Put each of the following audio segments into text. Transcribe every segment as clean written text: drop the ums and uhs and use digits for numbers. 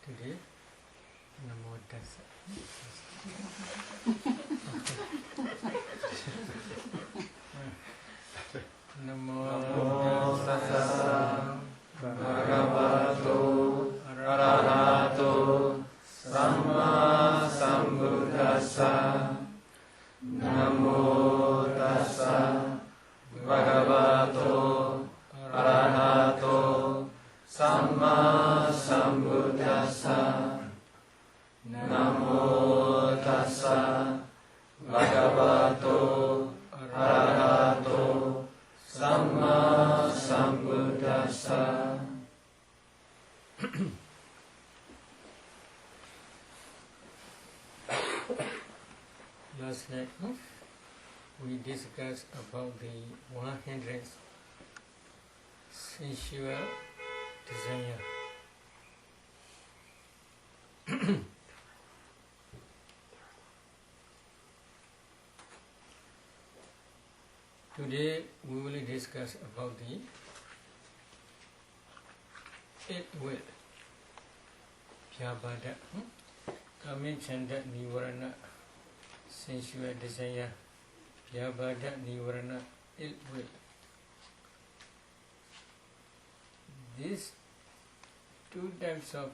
today. Namo Tassa. Namo Tassa. Bhagavato Arahato Samma Sambuddhassa. Namo Tassa. Bhagavato Arahato Samma Sambuddhassa. Namo Tassa. Bhagavato Arahato Samma Sambuddhassa. Last night we discussed about the 100 sensual desire. Today we will discuss about the 8 will. Vyabhada, Kamachanda Nivarana, sensual desire. Vyabhada Nivarana, ill will. These two types of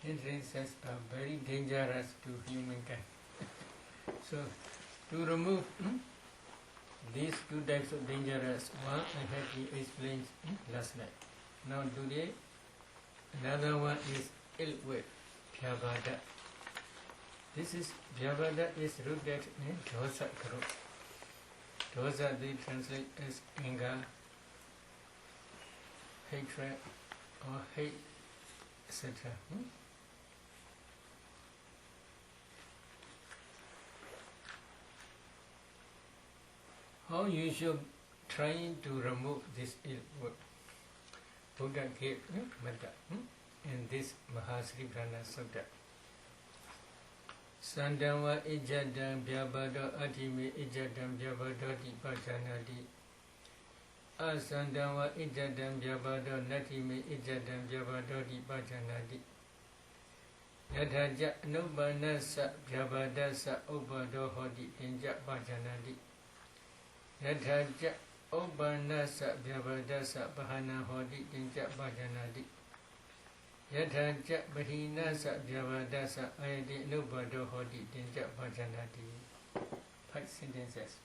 hindrances are very dangerous to humankind. So, to remove these two types of dangerous, one I had explained last night. Now today, another one is ill will, Vyabhada. This is Vyabhada is rooted in dosa karo. Dosa they translate as anger, hatred, or hate, etc. How you should try to remove this ill will? Buddha gave metta in this Mahasri Prana Sutta. Sandava ijadam vyabhada adhime ijadam vyabhadati pajanadi. Asandava ijadam vyabhada natime ijadam vyabhadati pajanadi. Yadhaja nubanasa vyabhadasa ubado hodi inja pajanadi. Yadhaja Obanasa Vyabhadasa Bahana Hodi Dinja Bhajanadi. Yadhaja Bahinasa Vyabhadasa Ayadi Nubado Hodi Dinja Bhajanadi. 5 sentences.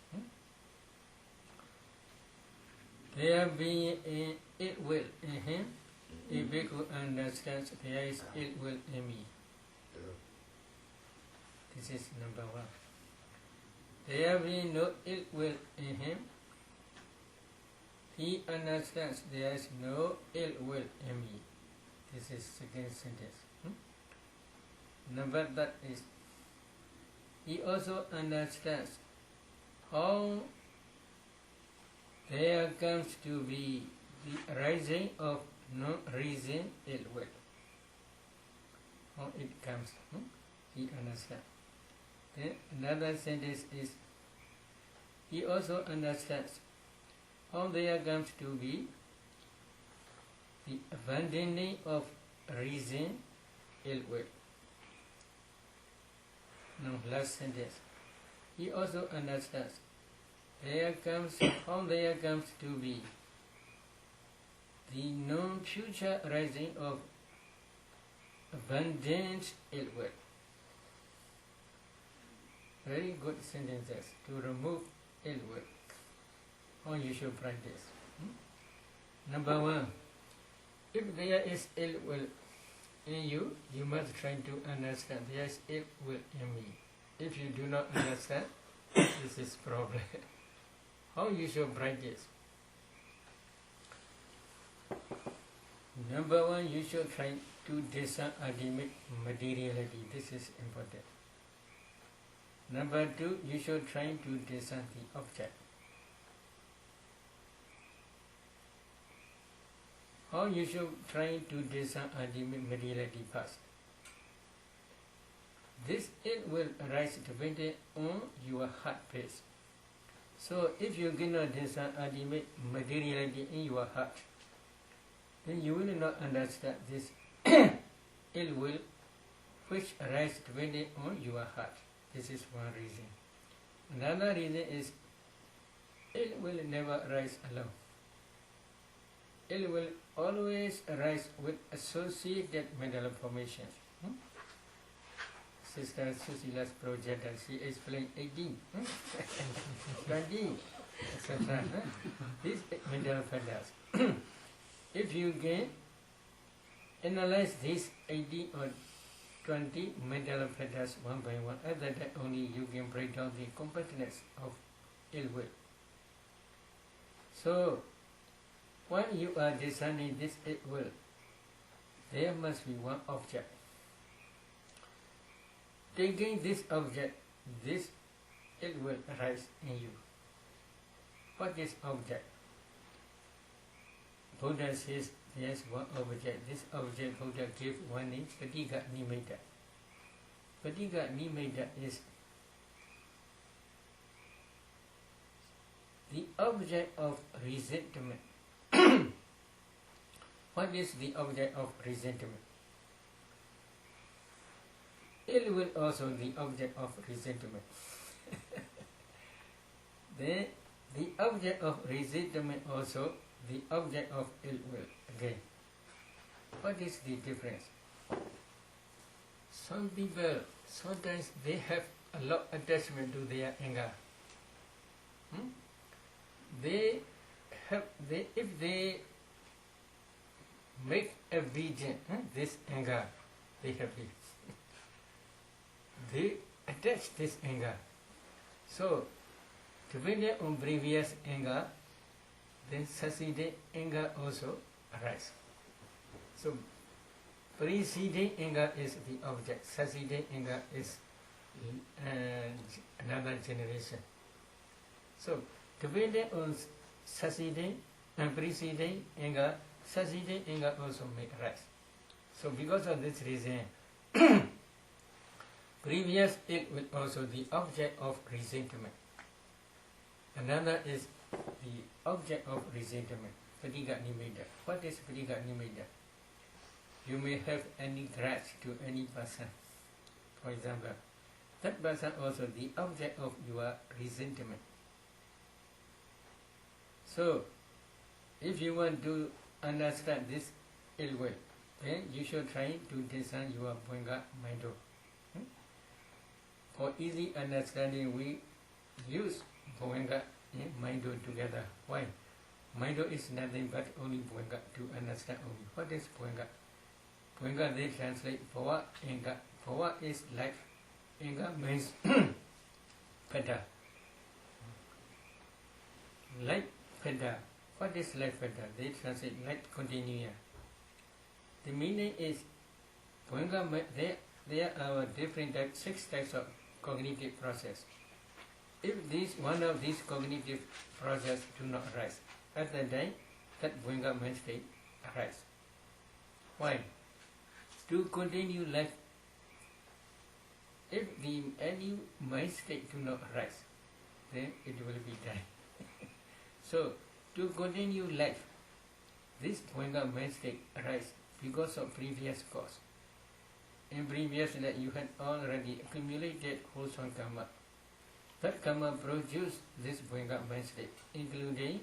There being ill will in him, a bhikkhu understands there is ill will in me. This is number 1. There being no ill will in him, he understands there is no ill will in me. This is second sentence. Number that is, he also understands how there comes to be the arising of no-reason ill will. How it comes, he understands. Then another sentence is, he also understands how there comes to be the abandoning of reason ill will. Now last sentence. He also understands how there comes to be the non-future arising of abundant ill will. Very good sentences to remove ill will. How you should practice. Number 1, if there is ill will in you, you must try to understand there is ill will in me. If you do not understand, this is problem. How you should practice? Number 1, you should try to discern ultimate materiality. This is important. Number 2, you should try to discern the object. How you should try to discern ultimate materiality first. This it will arise depending on your heart place. So if you cannot discern ultimate materiality in your heart, then you will not understand this ill will which arises depending on your heart. This is one reason. Another reason is ill will never arise alone. Ill will always arise with associated mental formations. Sister Susila's project, she explained 18, 20, etc. These mental factors. If you can analyze these 18 or 20 mental factors one by one, at that time only you can break down the compactness of ill will. So, when you are discerning this ill will, there must be one object. Taking this object, this ill will arise in you. What is object? Buddha says there is one object. This object Buddha gave one name, Patigha Nimitta. Patigha Nimitta is the object of resentment. What is the object of resentment? Ill will also the object of resentment. Then the object of resentment also the object of ill will again. What is the difference? Some people sometimes they have a lot of attachment to their anger. If they make a vision, this anger, they have it. They attach this anger. So, depending on previous anger, then succeeding anger also arises. So, preceding anger is the object, succeeding anger is another generation. So, depending on succeeding and preceding anger, succeeding anger also may arise. So, because of this reason, previous ill will also the object of resentment. Another is the object of resentment, Patigha Nimitta. What is Patigha Nimitta? You may have any grudge to any person. For example, that person also the object of your resentment. So, if you want to understand this ill will, then you should try to discern your Bhuanga Maido. For easy understanding, we use Bhuanga and Maido together. Why? Maido is nothing but only Bhuanga to understand only. What is Bhuanga? Bhuanga they translate Bhava Anga. Bhava is life. Anga means fetter. Life fetter. What is life fetter? They translate life continuum. The meaning is Bhuanga, there are different types, 6 types of cognitive process. If one of these cognitive processes do not arise, at that time, that Bhuanga mind state arises. Why? To continue life, if any mind state do not arise, then it will be die. So, to continue life, this Bhuanga mind state arises because of previous cause. In previous life, you had already accumulated wholesome karma. That karma produced this Bhuanga mind state, including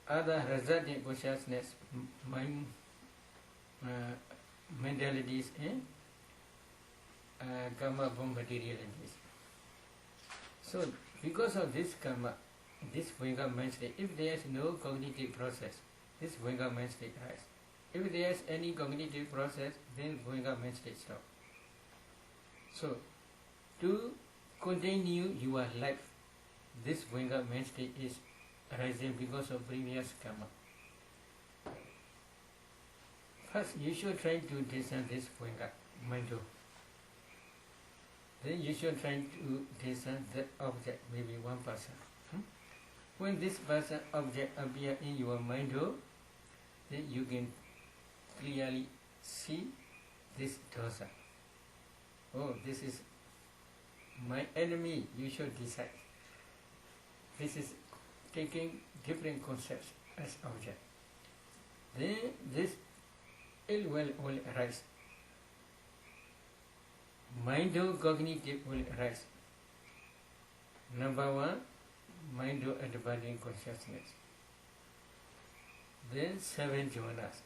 other resulting consciousness, mind, mentalities, and karma-born materialities. So, because of this karma, this Bhuanga mind state, if there is no cognitive process, this Bhuanga mind state arises. If there is any cognitive process, then Bhuanga mind state stops. So, to continue your life, this Bhuanga mind state is arising because of previous karma. First, you should try to discern this Bhuanga mind. Then you should try to discern that object, maybe one person. When this person object appear in your mind, then you can clearly see this dosa. Oh, this is my enemy, you should decide. This is taking different concepts as object. Then this ill will arise. Mind-cognitive will arise. Number one, mind-abiding consciousness. Then 7 jhanas.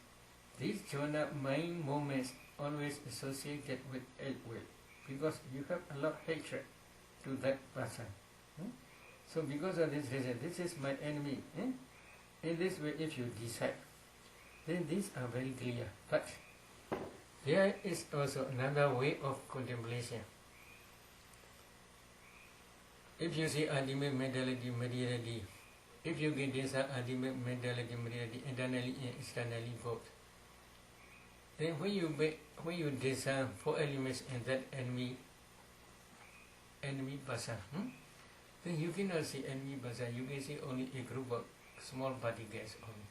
These jhana mind moments always associated with ill will, because you have a lot of hatred to that person. So because of this reason, this is my enemy. In this way, if you decide, then these are very clear. But there is also another way of contemplation. If you see ultimate mentality, materiality, if you get this ultimate mentality, materiality, internally and externally both, then when you discern 4 elements in that enemy person, then you cannot see enemy person. You can see only a group of small particles only,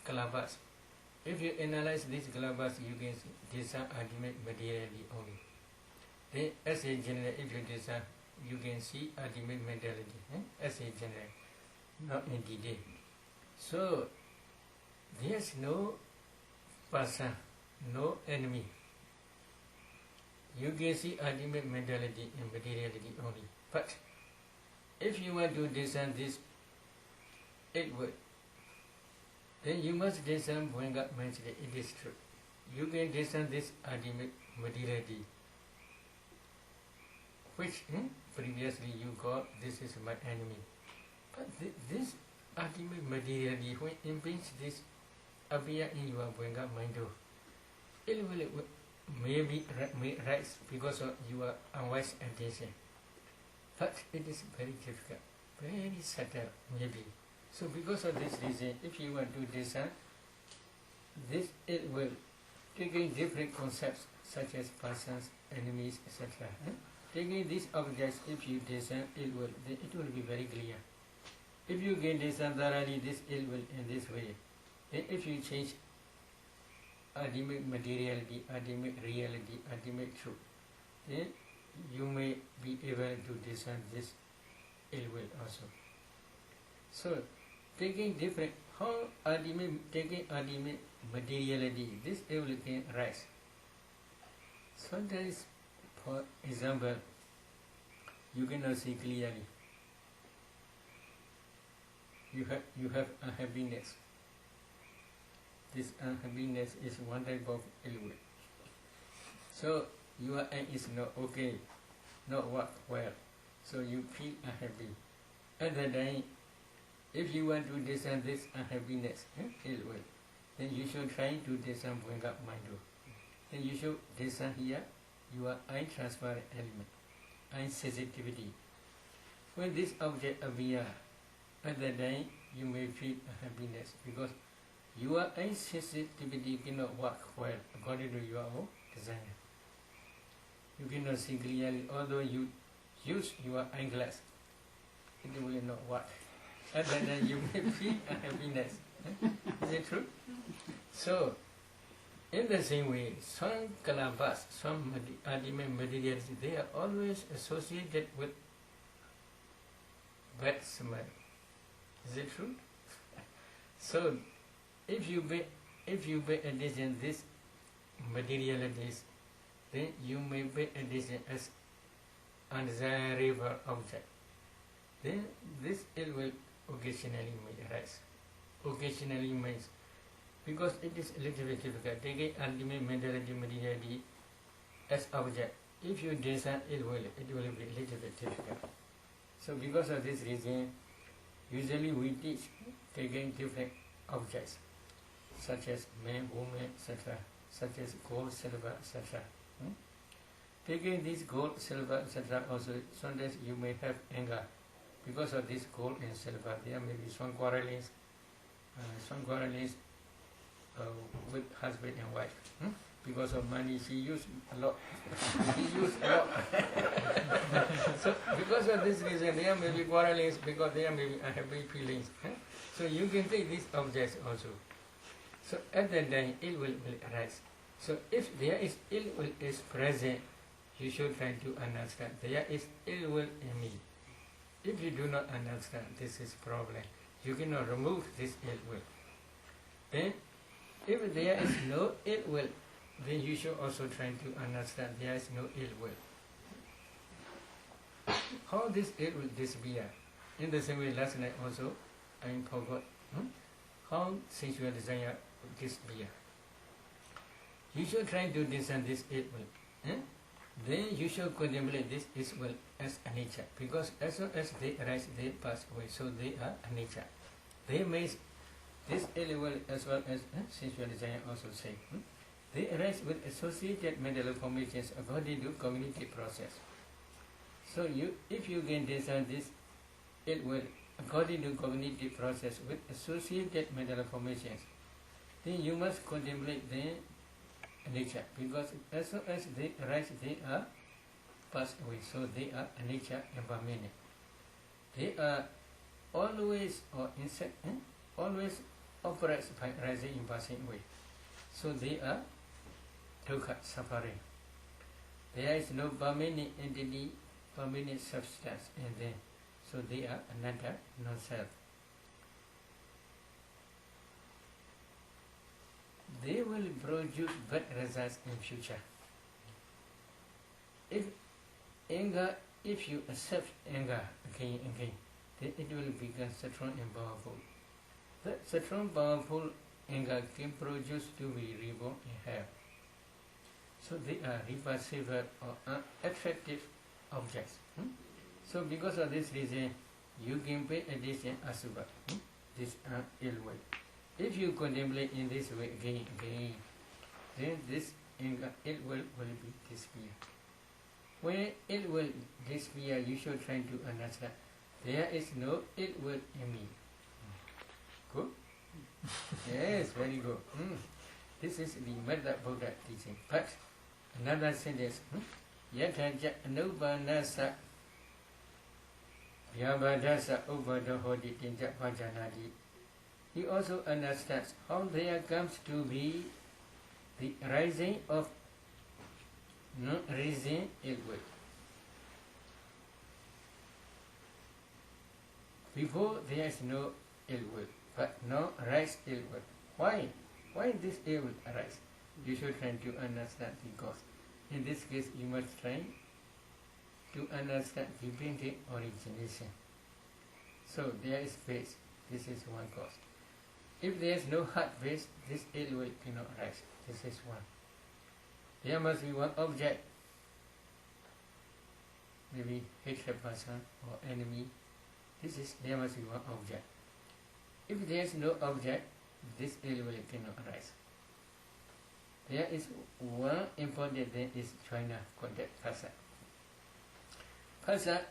kalabas. If you analyze these kalabas, you can discern ultimate materiality only. Then as a general, if you discern, you can see ultimate mentality as a general, not in detail. So there is no person, no enemy. You can see ultimate mentality and materiality only. But if you want to discern this 8 word, then you must discern Bhuanga mindset. It is true. You can discern this ultimate materiality, which previously you call this is my enemy. But this ultimate materiality, when impedes this appear in your Bhuanga mind, it will may rise because of your unwise attention. But it is very difficult, very subtle maybe. So because of this reason, if you want to discern this, it will taking different concepts such as persons, enemies, etc. Taking these objects, if you discern ill will, then it will be very clear. If you can discern thoroughly this ill will in this way, then if you change ultimate materiality, ultimate reality, ultimate truth, then you may be able to discern this ill will also. So, taking different, taking ultimate materiality, this ill will can rise. So there is, for example, you cannot see clearly. You have unhappiness. This unhappiness is one type of ill will. So your aim is not okay, not work well. So you feel unhappy. At that time, if you want to discern this unhappiness, ill will, then you should try to discern Bhuanga mind. Then you should discern here your eye transparent element, eye sensitivity. When this object appears, at that time you may feel happiness because your eye sensitivity cannot work well according to your own desire. You cannot see clearly, although you use your eyeglass, it will not work. At that time you may feel happiness. Is it true? So, in the same way, some kalabas, some ultimate materials, they are always associated with bad smell. Is it true? So, if you pay attention this materialities, then you may pay attention as undesirable object. Then this ill will occasionally may arise. Occasionally means because it is a little bit difficult. Taking ultimate mentality materiality as object. If you discern ill will, it will be a little bit difficult. So because of this reason, usually we teach taking different objects, such as man, woman, etc., such as gold, silver, etc. Taking this gold, silver, etc., also sometimes you may have anger. Because of this gold and silver, there may be some quarrelings with husband and wife. Because of money, she used a lot. So because of this reason, there may be quarrelings because there may be unhappy feelings. So you can take these objects also. So at that time, ill will arise. So if there is ill will is present, you should try to understand there is ill will in me. If you do not understand, this is problem. You cannot remove this ill will. Then, if there is no ill will then you should also try to understand there is no ill will. How this ill will disappear? In the same way, last night also I forgot how sensual desire will disappear. You should try to discern this ill will. Then you should contemplate this ill will as a nature, because as soon as they arise, they pass away. So they are a nature. They may this ill will as well as sensual desire also say. They arise with associated mental formations according to cognitive process. So if you can discern this ill will according to cognitive process with associated mental formations, then you must contemplate their nature, because as soon as they arise, they are passed away. So they are a nature impermanent. They are always always operates by rising and passing away. So they are dukkha, suffering. There is no permanent entity, permanent substance in them. So they are anatta, non-self. They will produce bad results in future. If you accept anger again and again, then it will become strong and powerful. That strong, powerful anger can produce to be reborn in hell. So they are repulsive or unattractive objects. So because of this reason, you can pay attention asubha, this ill will. If you contemplate in this way again, then this anger, ill will be disappear. When ill will disappear, you should try to understand there is no ill will in me. Good? Yes, very good. This is the Metta Buddha teaching. But another sentence, Yataja Anubanasa Yabadasa Ubadahodi Tinja Pajanadi. He also understands how there comes to be the rising of rising ill will. Before there is no ill will, but now rise ill will. Why? Why this ill will arise? You should try to understand the cause. In this case, you must try to understand dependent origination. So there is base. This is one cause. If there is no hard base, this ill will cannot rise. This is one. There must be one object, maybe hatred person or enemy. There must be one object. If there is no object, this ill will cannot arise. There is one important thing is joiner contact phassa. Phassa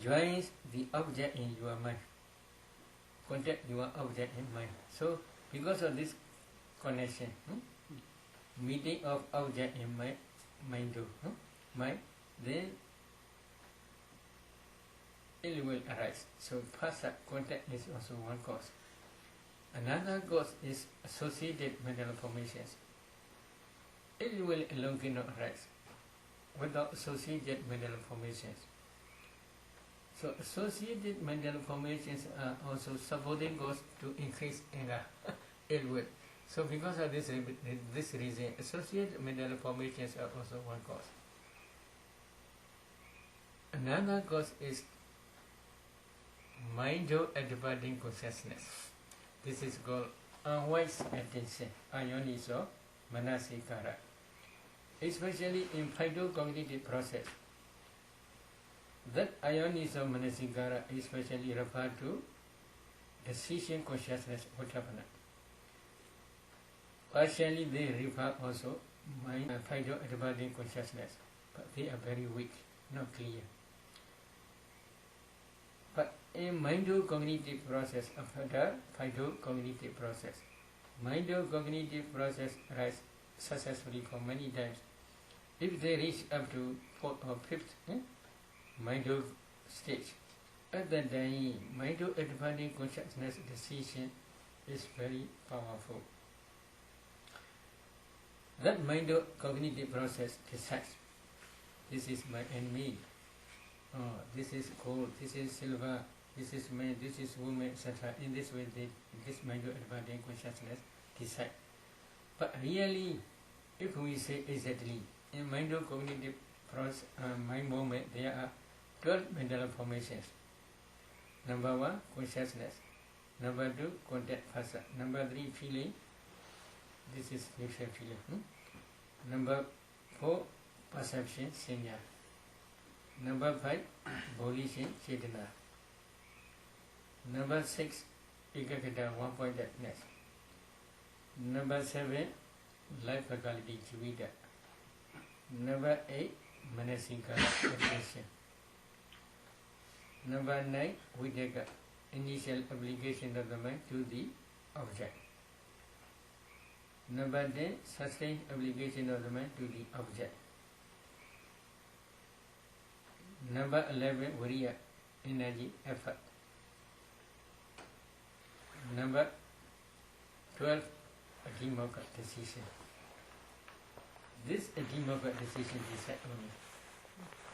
joins the object in your mind. Contact your object in mind. So because of this connection, meeting of object in mind, then ill will arise. So phassa contact is also one cause. Another cause is associated mental formations. Ill will alone cannot arise without associated mental formations. So associated mental formations are also supporting cause to increase anger, ill will. So because of this reason, associated mental formations are also one cause. Another cause is mind-adverting consciousness. This is called unwise attention, ayoniso manasikara. Especially in phytocognitive process. That ayoniso manasikara is especially referred to decision consciousness, uttapana. Partially they refer also mind phyto-adverting consciousness, but they are very weak, not clear. But in mind-cognitive process, after the phyto-cognitive process, mind-cognitive process rise successfully for many times. If they reach up to 4th or 5th mind stage, at that time, mind-adverting consciousness decision is very powerful. That mind-cognitive process decides, this is my enemy, this is gold, this is silver, this is man, this is woman, etc. In this way, this mind-adverting consciousness decide. But really, if we say exactly, in mind-cognitive mind movement, there are 12 mental formations. Number 1, consciousness. Number 2, contact phasa. Number 3, feeling. This is neutral feeling. Number 4, perception, senya. Number 5, volition, chetana. Number 6, ekagata, one-pointedness. Number 7, life faculty, jivita. Number 8, manasika, attention. Number 9, videka, initial application of the mind to the object. Number 10, sustained application of the mind to the object. Number 11, viriya, energy, effort. Number 12, adhimokkha, decision. This adhimokkha decision is set only.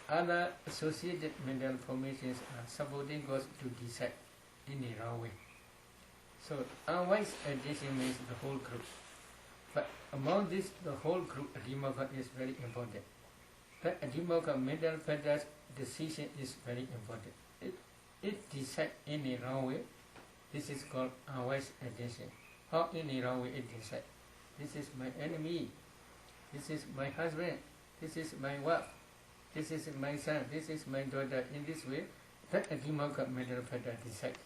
Other associated mental formations are supporting cause to decide in a wrong way. So unwise addition means the whole group. But among this, the whole group adhimokkha is very important. But adhimokkha mental patterns decision is very important. It decides in a wrong way. This is called unwise addition. How in a wrong way it decides? This is my enemy. This is my husband. This is my wife. This is my son. This is my daughter. In this way, that adhimokkha mental pattern decides.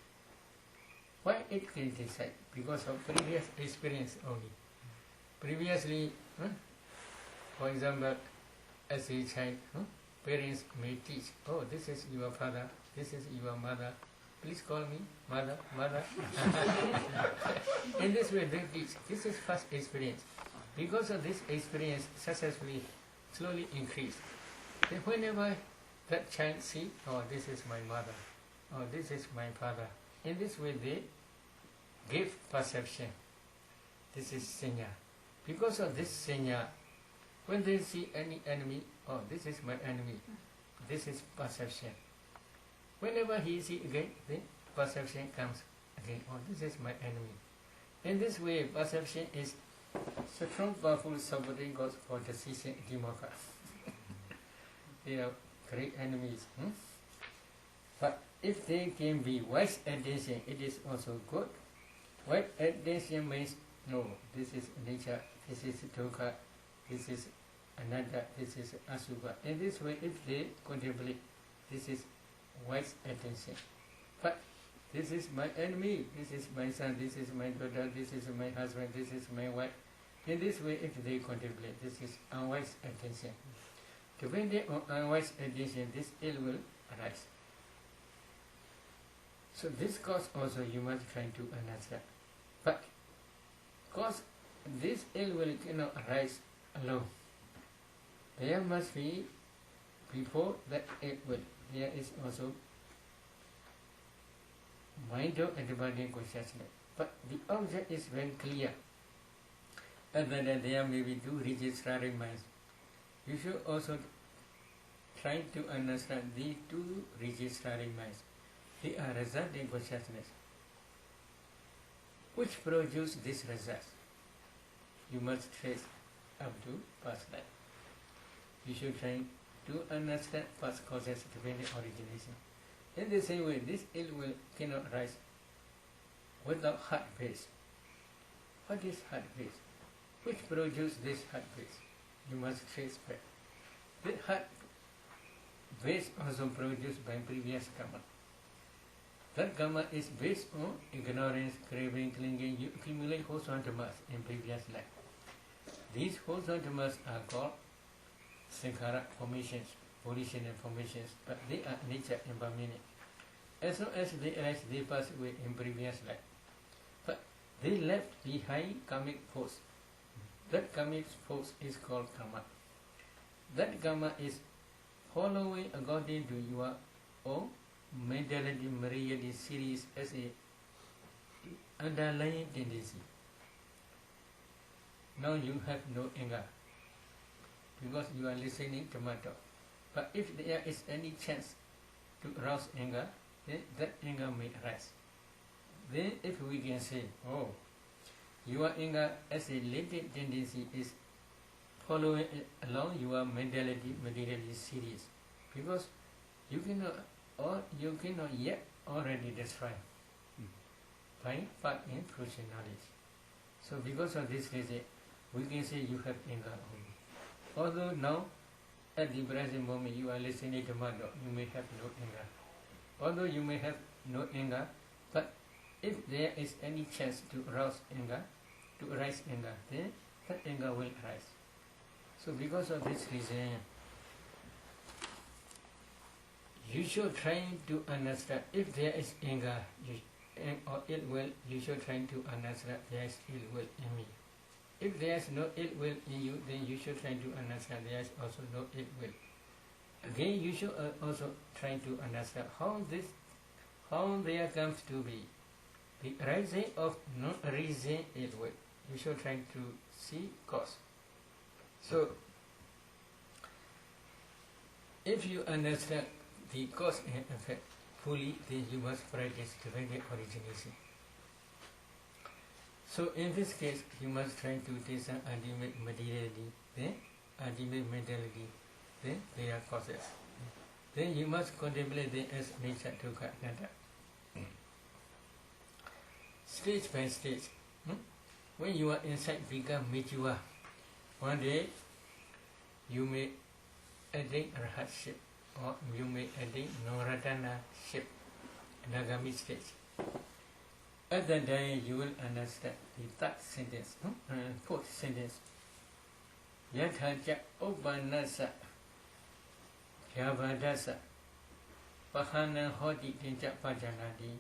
Why it can decide? Because of previous experience only. Previously, for example, as a child, parents may teach, oh, this is your father, this is your mother, please call me mother, mother. In this way they teach. This is first experience. Because of this experience successfully, slowly increased. Then whenever that child see, oh, this is my mother, oh, this is my father, in this way they give perception. This is senya. Because of this senya, when they see any enemy, oh, this is my enemy, this is perception. Whenever he see again, the perception comes again, oh, this is my enemy. In this way, perception is strong, powerful supporting cause for decision adhimokkha. They are great enemies. But if they can be wise attention, it is also good. Wise attention means, no, this is nature, this is dukkha, this is anatta, this is asubha. In this way, if they contemplate, this is wise attention. But this is my enemy, this is my son, this is my daughter, this is my husband, this is my wife. In this way, if they contemplate, this is unwise attention. Depending on unwise attention, this ill will arise. So this cause also you must try to understand. But cause this ill will cannot arise alone. There must be, before that ill will, there is also mind of independent consciousness. But the object is very clear. Other than there may be two registering minds. You should also try to understand the two registering minds. They are resulting consciousness. Which produce this result? You must trace up to past life. You should try to understand past causes depending origination. In the same way, this ill will cannot arise without heart base. What is heart base? Which produce this heart base? You must trace back. The heart base also produced by previous karma. That karma is based on ignorance, craving, clinging. You accumulate wholesome dhammas in previous life. These wholesome dhammas are called sankhara formations, volitional formations, but they are nature impermanent. As long as they arise, they pass away in previous life. But they left behind karmic force. That karmic force is called karma. That karma is following according to your own mentality, morality series as a underlying tendency. Now you have no anger because you are listening to my talk. But if there is any chance to arouse anger, then that anger may arise. Then if we can say, oh, your anger as a latent tendency is following it along your materiality series, because you cannot yet already destroy by part in fruition knowledge. So because of this reason, we can say you have anger only. Although now, at the present moment, you are listening to Dhamma, you may have no anger. Although you may have no anger, but if there is any chance to arouse anger, then that anger will arise. So because of this reason, you should try to understand if there is anger or ill will, you should try to understand there is ill will in me. If there is no ill will in you, then you should try to understand there is also no ill will. Again, you should also try to understand how there comes to be the rising of non-reason ill will. You should try to see cause. So, if you understand the cause and effect fully, then you must practice divine origination. So in this case, you must try to discern ultimate materiality, then ultimate mentality, then their causes. Then you must contemplate them as nature, dukkha, anatta. Stage by stage. When you are inside, become mature. One day, you may attain arhatship, or you may attain non-ratana-ship, Nagami stage. At that time, you will understand the third sentence, fourth sentence. Yathaja Upanasa Yavadasa Pahana Hoti Tinja Pajanadi.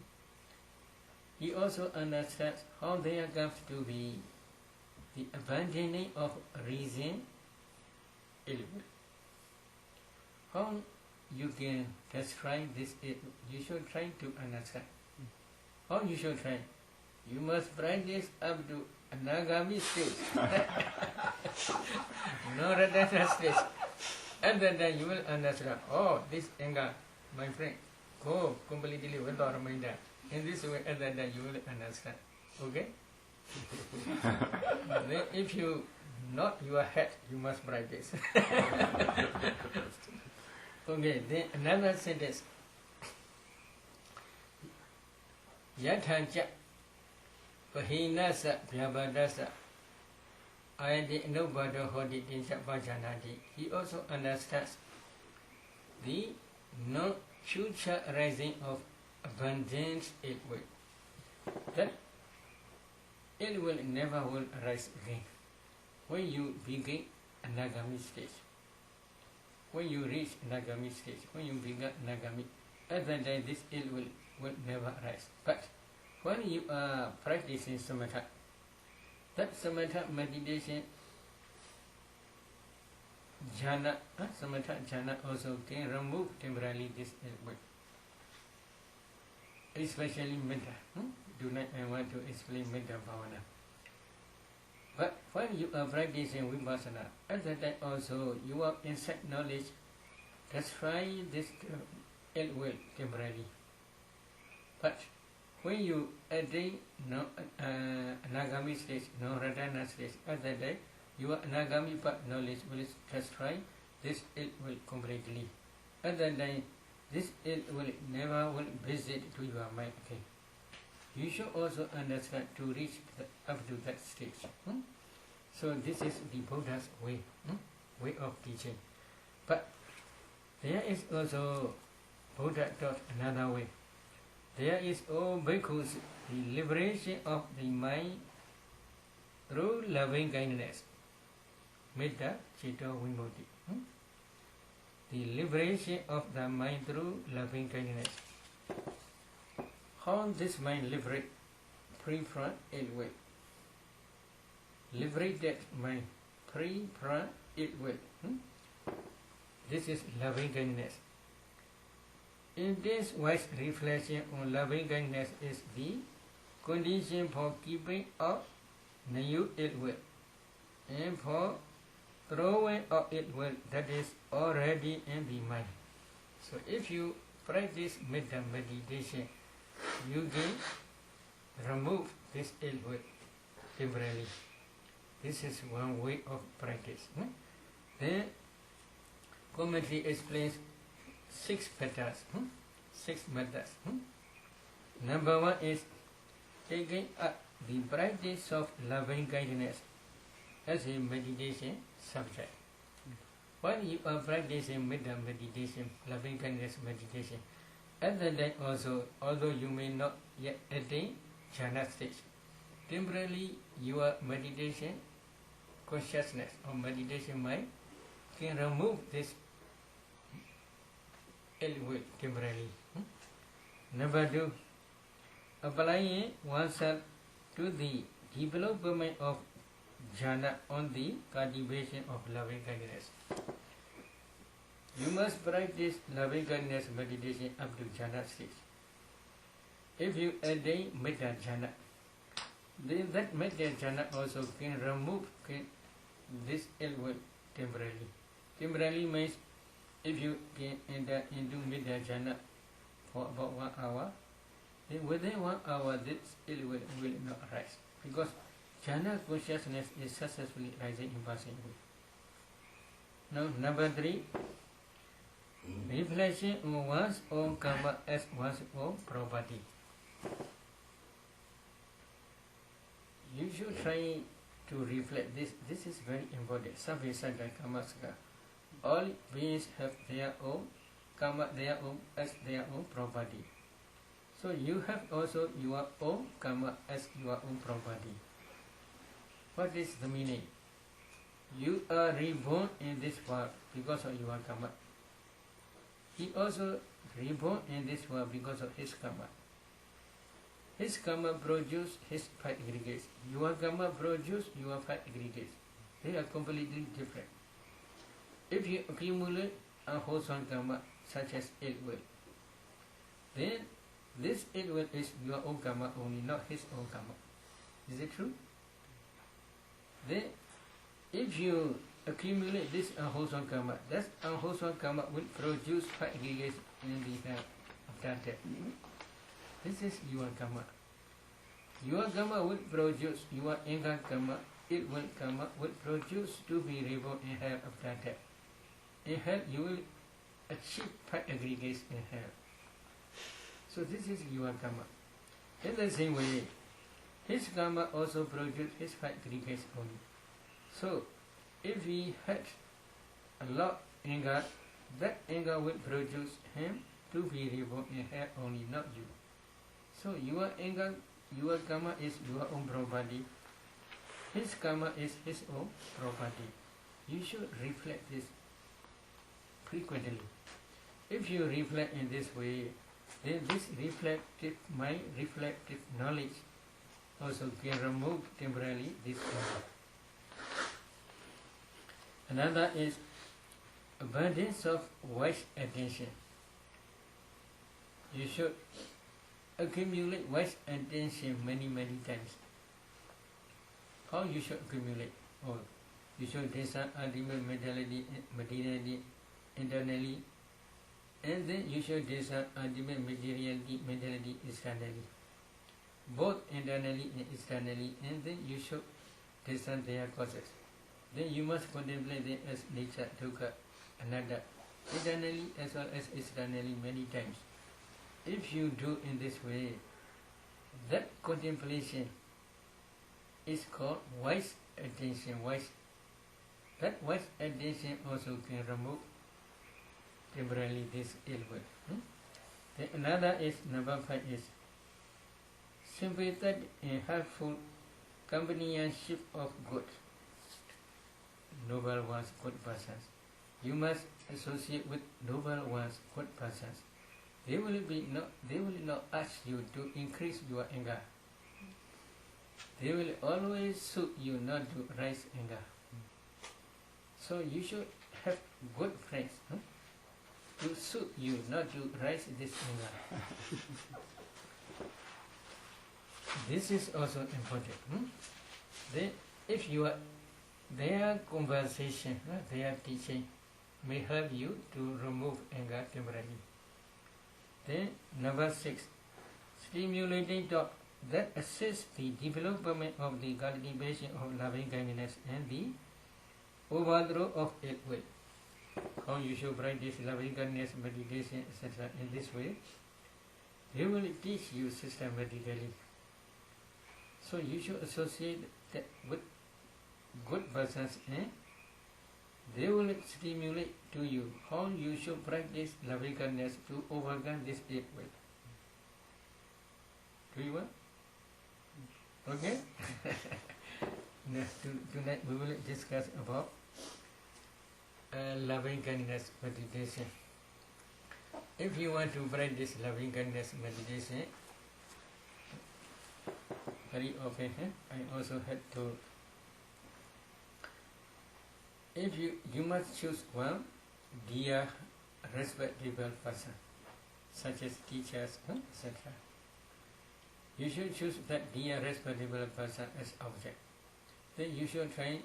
He also understands how there comes to be the abandoning of reason, ill will. How you can describe this ill will? You should try to understand. How you should try? You must practice up to Anagami stage. No Radhana stage. At that time you will understand, oh, this anger, my friend, go completely without reminder. In this way, at that time you will understand. Okay? Then if you not your head, you must practice. Okay, then another sentence. Yathaja Pahinasa Vyabadasa Ayati Nobado Hodi Tinsha Pajanadi. He also understands the no future rising of abundance ill will. That ill will never will arise again. When you begin Anagami stage, when you reach Anagami stage, when you begin Anagami, at that time this ill will never arise. But when you are practicing samatha, that samatha meditation jhana, samatha jhana also can remove temporarily this ill will. Especially metta. Tonight I want to explain metta bhavana. But when you are practicing vipassana, at that time also you are inside knowledge, destroy this ill will temporarily. But when you attain Anagami stage, no Radhana stage, at that time your Anagami part knowledge will destroy this ill will completely. At that time, this ill will never will visit to your mind again. You should also understand to reach up to that stage. So this is the Buddha's way, way of teaching. But there is also Buddha taught another way. There is, O bhikkhus, the liberation of the mind through loving kindness. Metta Citta Vimukti. The liberation of the mind through loving kindness. How this mind liberate? Free from ill will. Liberate that mind free from ill will. This is loving kindness. Intense wise reflection on loving kindness is the condition for keeping out new ill will and for throwing out ill will that is already in the mind. So if you practice metta meditation, you can remove this ill will temporarily. This is one way of practice. Then commentary explains 6 methods. 6 methods. Number 1 is taking up the practice of loving kindness as a meditation subject. While you are practicing meditation, loving kindness meditation, at the time also, although you may not yet attain jhana stage, temporarily your meditation consciousness or meditation mind can remove this ill will temporarily. Number 2, applying oneself to the development of jhana on the cultivation of loving kindness. You must practice loving kindness meditation up to jhana stage. If you attain metta jhana, then that metta jhana also can remove this ill will temporarily. Temporarily means if you can enter into metta jhana for about 1 hour, then within 1 hour this ill will not arise, because jhana consciousness is successfully rising in passing way. Now number 3, reflection on one's own karma as one's own property. You should try to reflect this. This is very important. Sabbe saga karma saga. All beings have their own karma, their own as their own property. So you have also your own karma as your own property. What is the meaning? You are reborn in this world because of your karma. He also reborn in this world because of his karma. His karma produce his 5 aggregates. Your karma produce your 5 aggregates. They are completely different. If you accumulate unwholesome karma such as ill will, then this ill will is your own karma only, not his own karma. Is it true? Then if you accumulate this unwholesome karma, that unwholesome karma will produce 5 aggregates in the hell after death. This is your karma. Your karma will produce your anger karma, ill will karma will produce to be reborn in hell after death. In hell you will achieve 5 aggregates in hell. So this is your karma. In the same way, his karma also produces his 5 aggregates only. So if he had a lot anger, that anger will produce him to be reborn in hell only, not you. So your anger, your karma is your own property. His karma is his own property. You should reflect this frequently. If you reflect in this way, then this reflective mind, reflective knowledge also can remove temporarily this anger. Another is abundance of wise attention. You should accumulate wise attention many times. How you should accumulate? Oh, you should descend ultimate materiality internally, and then you should descend ultimate materiality externally. Both internally and externally, and then you should descend their causes. Then you must contemplate them as nature, dukkha, anatta, internally as well as externally many times. If you do in this way, that contemplation is called wise attention. That wise attention also can remove temporarily this ill will. Then another is, number 5 is sympathetic and helpful companionship of good, noble ones, good persons. You must associate with noble ones, good persons. They will not ask you to increase your anger. They will always suit you not to raise anger. So you should have good friends to suit you not to raise this anger. This is also important. Then if their conversation, their teaching may help you to remove anger temporarily. Then number 6, stimulating thought that assists the development of the cultivation of loving kindness and the overthrow of ill will. How you should practice loving kindness meditation, etc. in this way, they will teach you systematically. So you should associate that with good persons and they will stimulate to you how you should practice loving kindness to overcome this ill will. Do you want? Okay? Now, tonight we will discuss about loving kindness meditation. If you want to practice loving kindness meditation, very often I also had to. If you must choose one dear, respectable person, such as teachers, etc. You should choose that dear, respectable person as object. Then you should try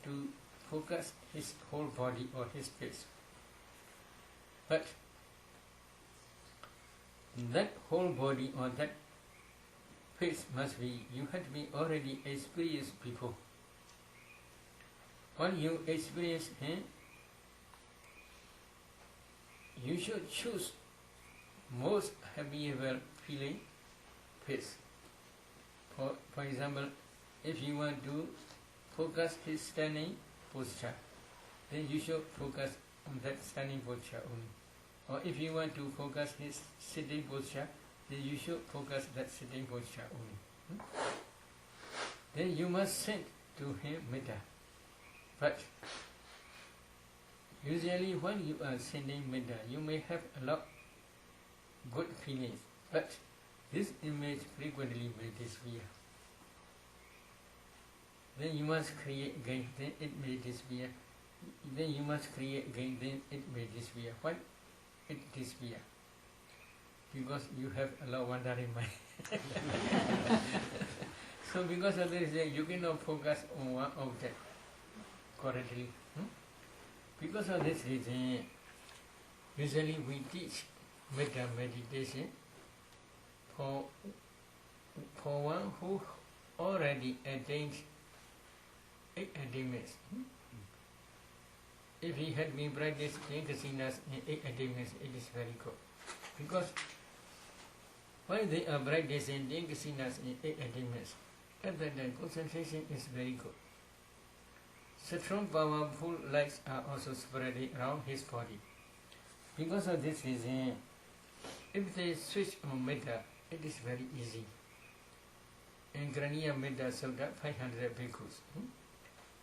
to focus his whole body or his face. But that whole body or that face must be, you have to be already experienced before. When you experience him, you should choose most happyable feeling face. For example, if you want to focus his standing posture, then you should focus on that standing posture only. Or if you want to focus his sitting posture, then you should focus that sitting posture only. Then you must send to him metta. But usually when you are sending metta, you may have a lot good feelings, but this image frequently may disappear. Then you must create again, then it may disappear. Then you must create again, then it may disappear. Why it disappear? Because you have a lot of wandering mind. So because of this, you cannot focus on one object correctly. Because of this reason, usually we teach metta meditation for one who already attained attainments. If he had been practicing kasinas in attainments, it is very good. Because while they are practicing kasinas in attainments, at that time concentration is very good. Strong, powerful lights are also spreading around his body. Because of this reason, if they switch on metta, it is very easy. In Graniya Metta Sutta, 500 bhikkhus.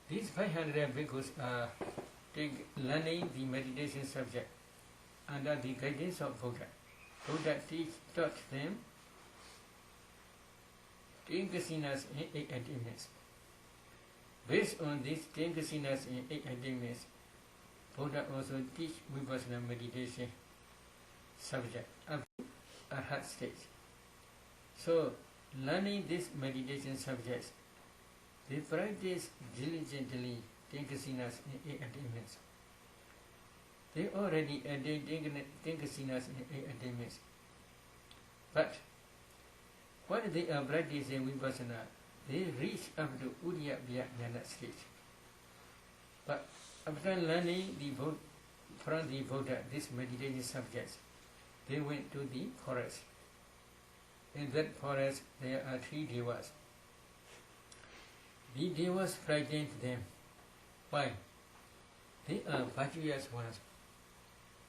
These 500 bhikkhus are learning the meditation subject under the guidance of Buddha. Buddha taught them 10 kasinas in 8 attainments. Based on these 10 kasinas in 8 attainments, Buddha also teach Vipassana meditation subject up to Arhat stage. So, learning these meditation subjects, they practice diligently 10 kasinas in 8 attainments. They already attained 10 kasinas in 8 attainments. But when they are practicing Vipassana, they reach up to Uddiyabhya Jnana stage. But after learning from the Buddha these meditation subjects, they went to the forest. In that forest there are 3 devas. The devas frightened them. Why? They are virtuous ones.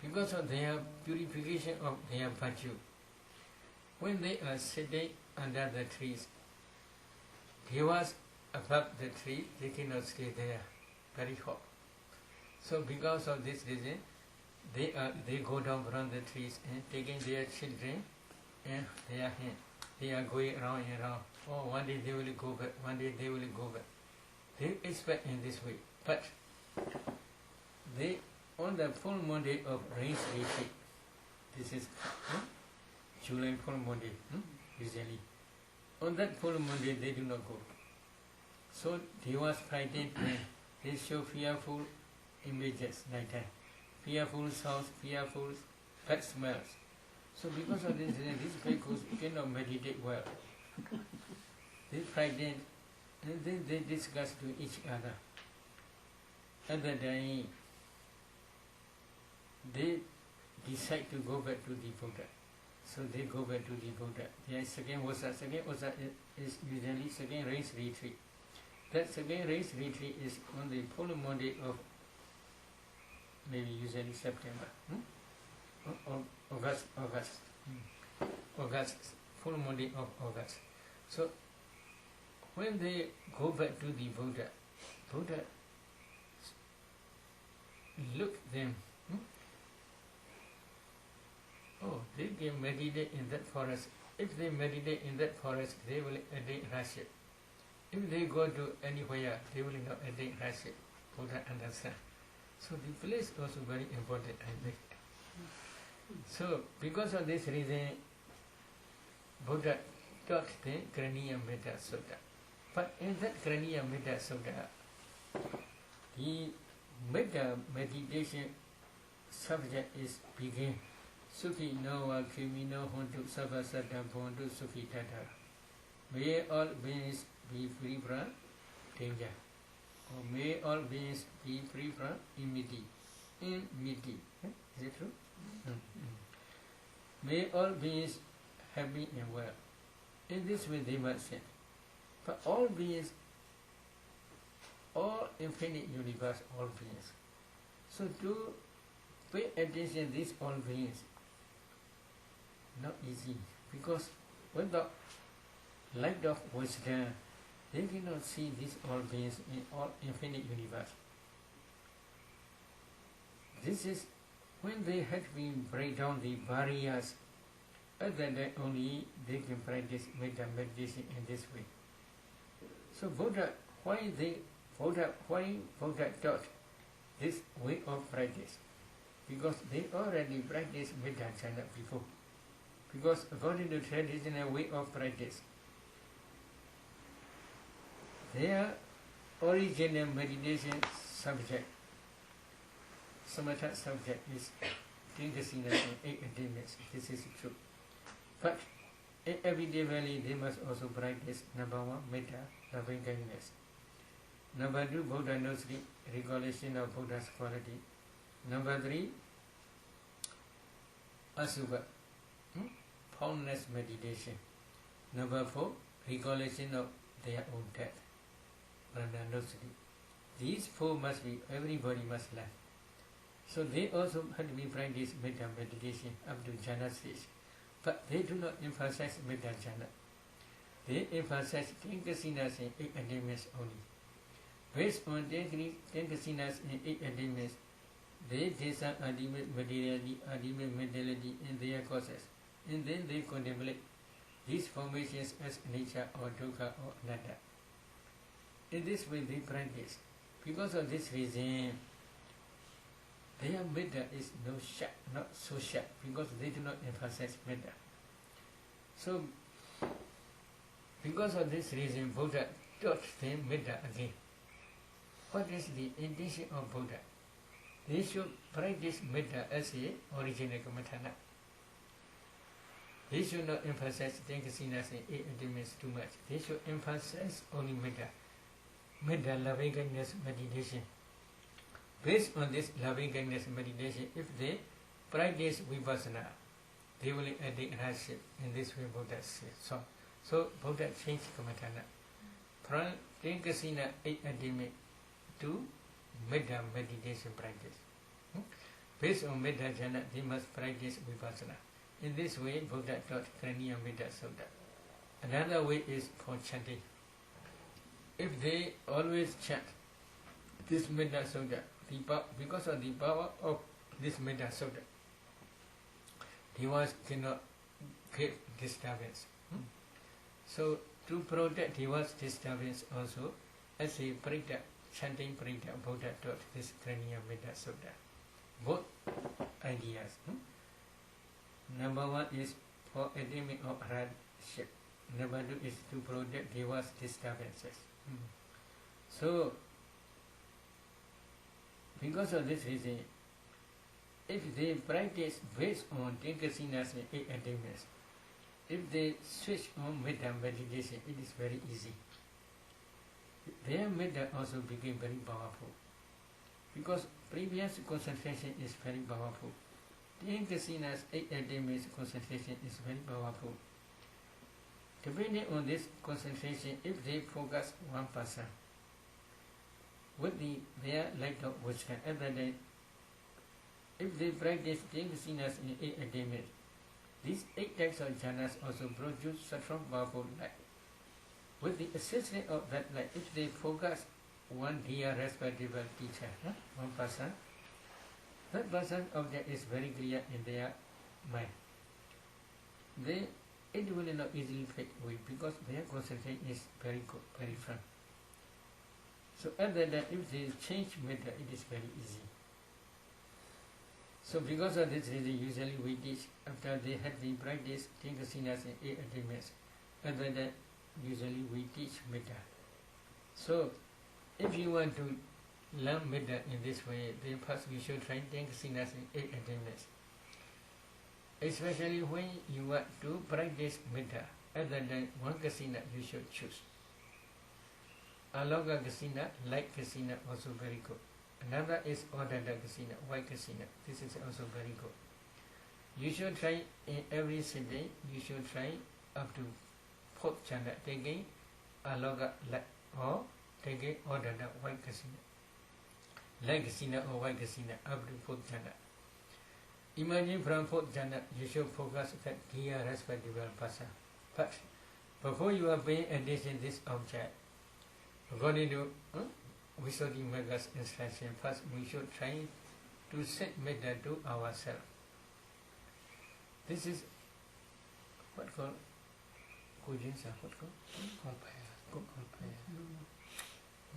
Because of their purification of their virtue. When they are sitting under the trees, devas above the tree, they cannot stay there, very hot. So because of this reason, they go down from the trees and taking their children and their hand. They are going around and around. Oh, one day they will go back, one day they will go back. They expect in this way. But they, on the full moon day of rains retreat, this is July full moon day, usually. On that full moon day, they do not go. So devas frightened and they show fearful images like that. Fearful sounds, fearful bad smells. So because of this, these bhikkhus cannot meditate well. they frightened, and then they discussed to each other. At that time, they decide to go back to the Buddha. So they go back to the Buddha. Their second Osa is usually second race retreat. That second race retreat is on the full Monday of maybe usually September. August, full Monday of August. So when they go back to the Buddha, Buddha look them. Oh, they can meditate in that forest. If they meditate in that forest, they will attain hardship. If they go to anywhere, they will not attain hardship. Buddha understand. So the place is also very important, I think. So because of this reason, Buddha taught the Kraniya Metta Sutta. But in that Kraniya Metta Sutta, the Metta meditation subject is begin. Sukhi Nawa Kimino Hontu Sabasata Bondu Sukhi Tata. May all beings be free from danger. Or may all beings be free from enmity. Enmity. Is it true? May all beings happy and well. In this way they must say. But all beings, all infinite universe, all beings. So to pay attention to these all beings, not easy, because without light of wisdom, they cannot see these all beings in all infinite universe. This is when they had been break down the barriers, other than only they can practice meditation in this way. So Buddha taught this way of practice? Because they already practiced Vedanta before. Because according to traditional way of practice, their original meditation subject, samatha subject is Tinkasiness and 8 attainments. This is true. But in everyday valley, they must also practice number 1, metta, loving kindness. Number 2, Buddha knows the recollection of Buddha's quality. Number 3, asubha, foundness meditation. Number 4, recollection of their own death. These 4 must be, everybody must learn. So they also have to be practice metta meditation up to jhana stage. But they do not emphasize metta jhana. They emphasize 10 kasinas and 8 attainments only. Based on 10 kasinas and 8 attainments, they discern ultimate materiality, ultimate mentality in their causes, and then they contemplate these formations as nature or dukkha or anatta. In this way they practice. Because of this reason, their metta is not so sharp, because they do not emphasize metta. So, because of this reason, Buddha taught them metta again. What is the intention of Buddha? They should practice metta as a original kammatthana. They should not emphasize 10 kasinas and 8 attainments too much. They should emphasize only metta. Metta, loving kindness meditation. Based on this loving kindness meditation, if they practice vipassana, they will attain hardship. In this way, Buddha says. So Buddha changed kammatthana from 10 kasina 8 attainment to metta meditation practice. Based on metta jhana, they must practice vipassana. In this way, Buddha taught Kraniya Metta Sutta. Another way is for chanting. If they always chant this Metta Sutta, because of the power of this Metta Sutta, devas cannot get disturbance. So to protect devas disturbance also, as a parita, chanting parita, Buddha taught this Kraniya Metta Sutta. Both ideas. Number 1 is for attainment of hardship. Number 2 is to protect devas disturbances. So, because of this reason, if they practice based on 10 kasinas and 8 attainments, if they switch on metta meditation, it is very easy. Their metta also became very powerful. Because previous concentration is very powerful. Taking Kasina's 8 minutes concentration is very powerful. Depending on this concentration, if they focus one person with their light of wisdom, if they practice taking Kasina's in 8 minutes, these 8 types of jhanas also produce such a powerful light. With the assistance of that light, if they focus one dear respectable teacher, one person, that person's object is very clear in their mind. It will not easily fade away because their concentration is very good, very firm. So other than if they change method, it is very easy. So because of this reason, usually we teach after they had been practiced, take Kasinas in 8 minutes. Other than usually we teach metta. So if you want to learn metta in this way, then first you should try take Kasinas in 8 minutes. Especially when you want to practice metta, other than one Kasina you should choose. Aloga Kasina, light Kasina, also very good. Another is Odada Kasina, white Kasina. This is also very good. You should try in every sitting, you should try up to 4th chanda, taking Aloga light or taking Odada white Kasina. Light Kasina or white Kasina up to 4th chanda. Imagine from 4th chanda, you should focus that dear respectable person. But before you are paying attention to this object, according to Visuddhimagga's instruction, first we should try to set metta to ourselves. This is what called Kujinsa, what called? Compare.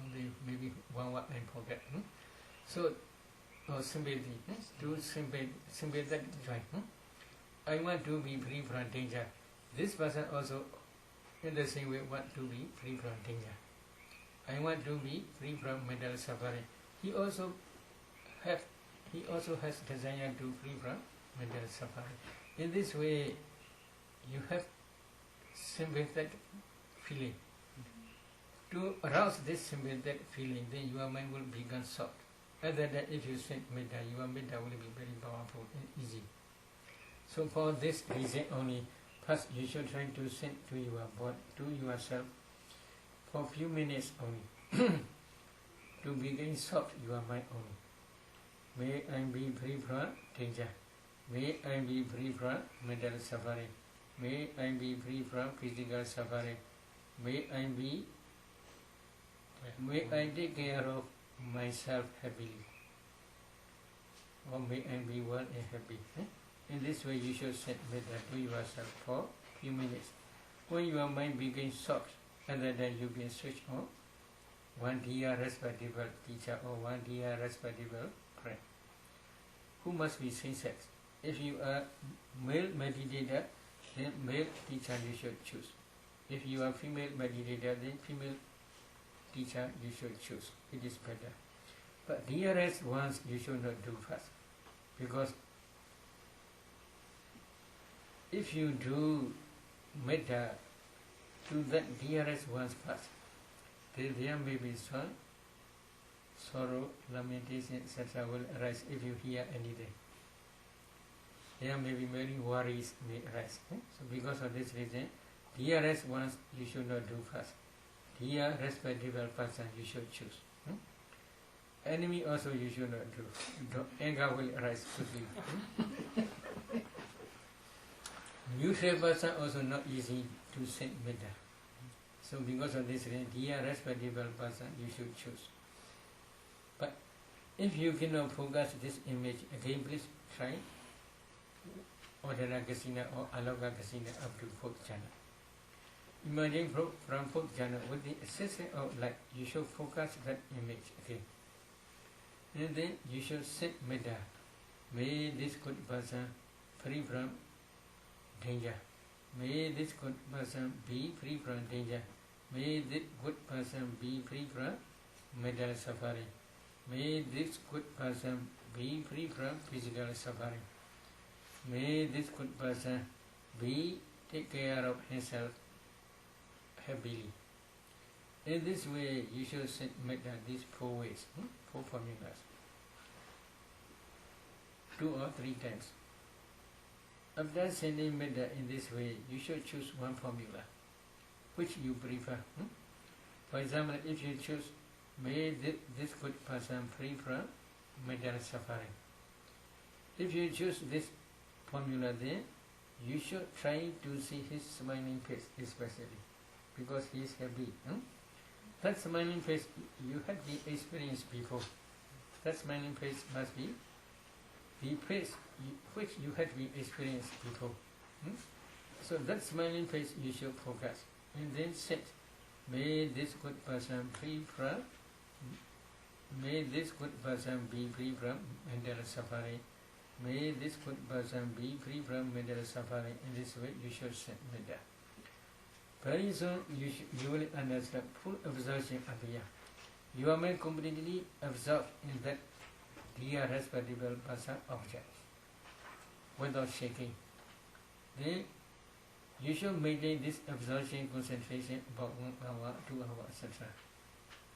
Only maybe one word I forget. So, sympathy, to sympathetic joy. I want to be free from danger. This person also in the same way want to be free from danger. I want to be free from mental suffering. He also has desire to free from mental suffering. In this way, you have sympathetic feeling. To arouse this sympathetic feeling, then your mind will become soft. Other than if you send metta, your metta will be very powerful and easy. So for this reason only, first you should try to send to your body, to yourself, for few minutes only, to begin soft your mind only. May I be free from danger. May I be free from mental suffering. May I be free from physical suffering. May I take care of myself happily. Or may I be well and happy. In this way you should set metta to yourself for few minutes. When your mind begins soft, other than you can switch on one dear respectable teacher or one dear respectable friend who must be same-sex. If you are male meditator, then male teacher you should choose. If you are female meditator, then female teacher you should choose. It is better. But dearest ones you should not do first, because if you do metta to that dearest ones first, then there may be some sorrow, lamentation, etc. will arise if you hear anything. There may be many worries may arise. So because of this reason, dearest ones you should not do first. Dear respectable person you should choose. Enemy also you should not do. Anger will arise quickly. Neutral person also not easy to send metta. So because of this reason, dear respectable person you should choose. But if you cannot focus this image, again please try Odana Kasina or Aloga Kasina up to 4th channel. Imagine from 4th channel with the assistance of light, you should focus that image again. And then you should set metta. May this good person free from danger. May this good person be free from danger. May this good person be free from mental suffering. May this good person be free from physical suffering. May this good person be take care of himself happily. In this way, you should make these 4 ways, 4 formulas, 2 or 3 times. After sending metta in this way, you should choose one formula, which you prefer. For example, if you choose, may this good person free from material suffering. If you choose this formula, then you should try to see his smiling face especially, because he is happy. That smiling face you have the experience before. That smiling face must be the face which you had been experienced before. So that smiling face you should focus, and then set, may this good person free from, may this good person be free from mental suffering. May this good person be free from mental suffering. In this way you should set metta. Very soon you will understand full absorption of Diya. You are made completely absorbed in that Diya respectable person object without shaking. Then you should maintain this absorption concentration about 1 hour, 2 hours, etc.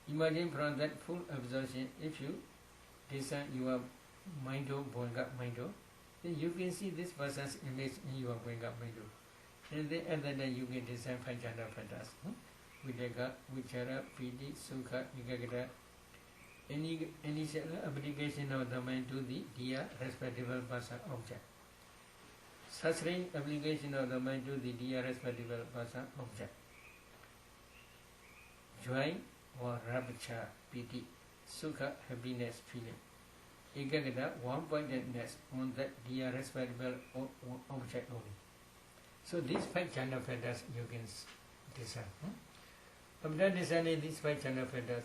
Imagine from that full absorption, if you design your mind, then you can see this person's image in your mind. And then at that time you can design 5 jhana factors. Videka, Vichara, Piti, Sukha, Ekagata. Any application of the mind to the Diya respectable person object. Such range application of the mind to the Diya respectable person object. Joy or rapture, pity, Sukha, happiness, feeling. Ekagata, one-pointedness on that Diya respectable object only. So these 5 jhana factors you can design. After designing these 5 jhana factors,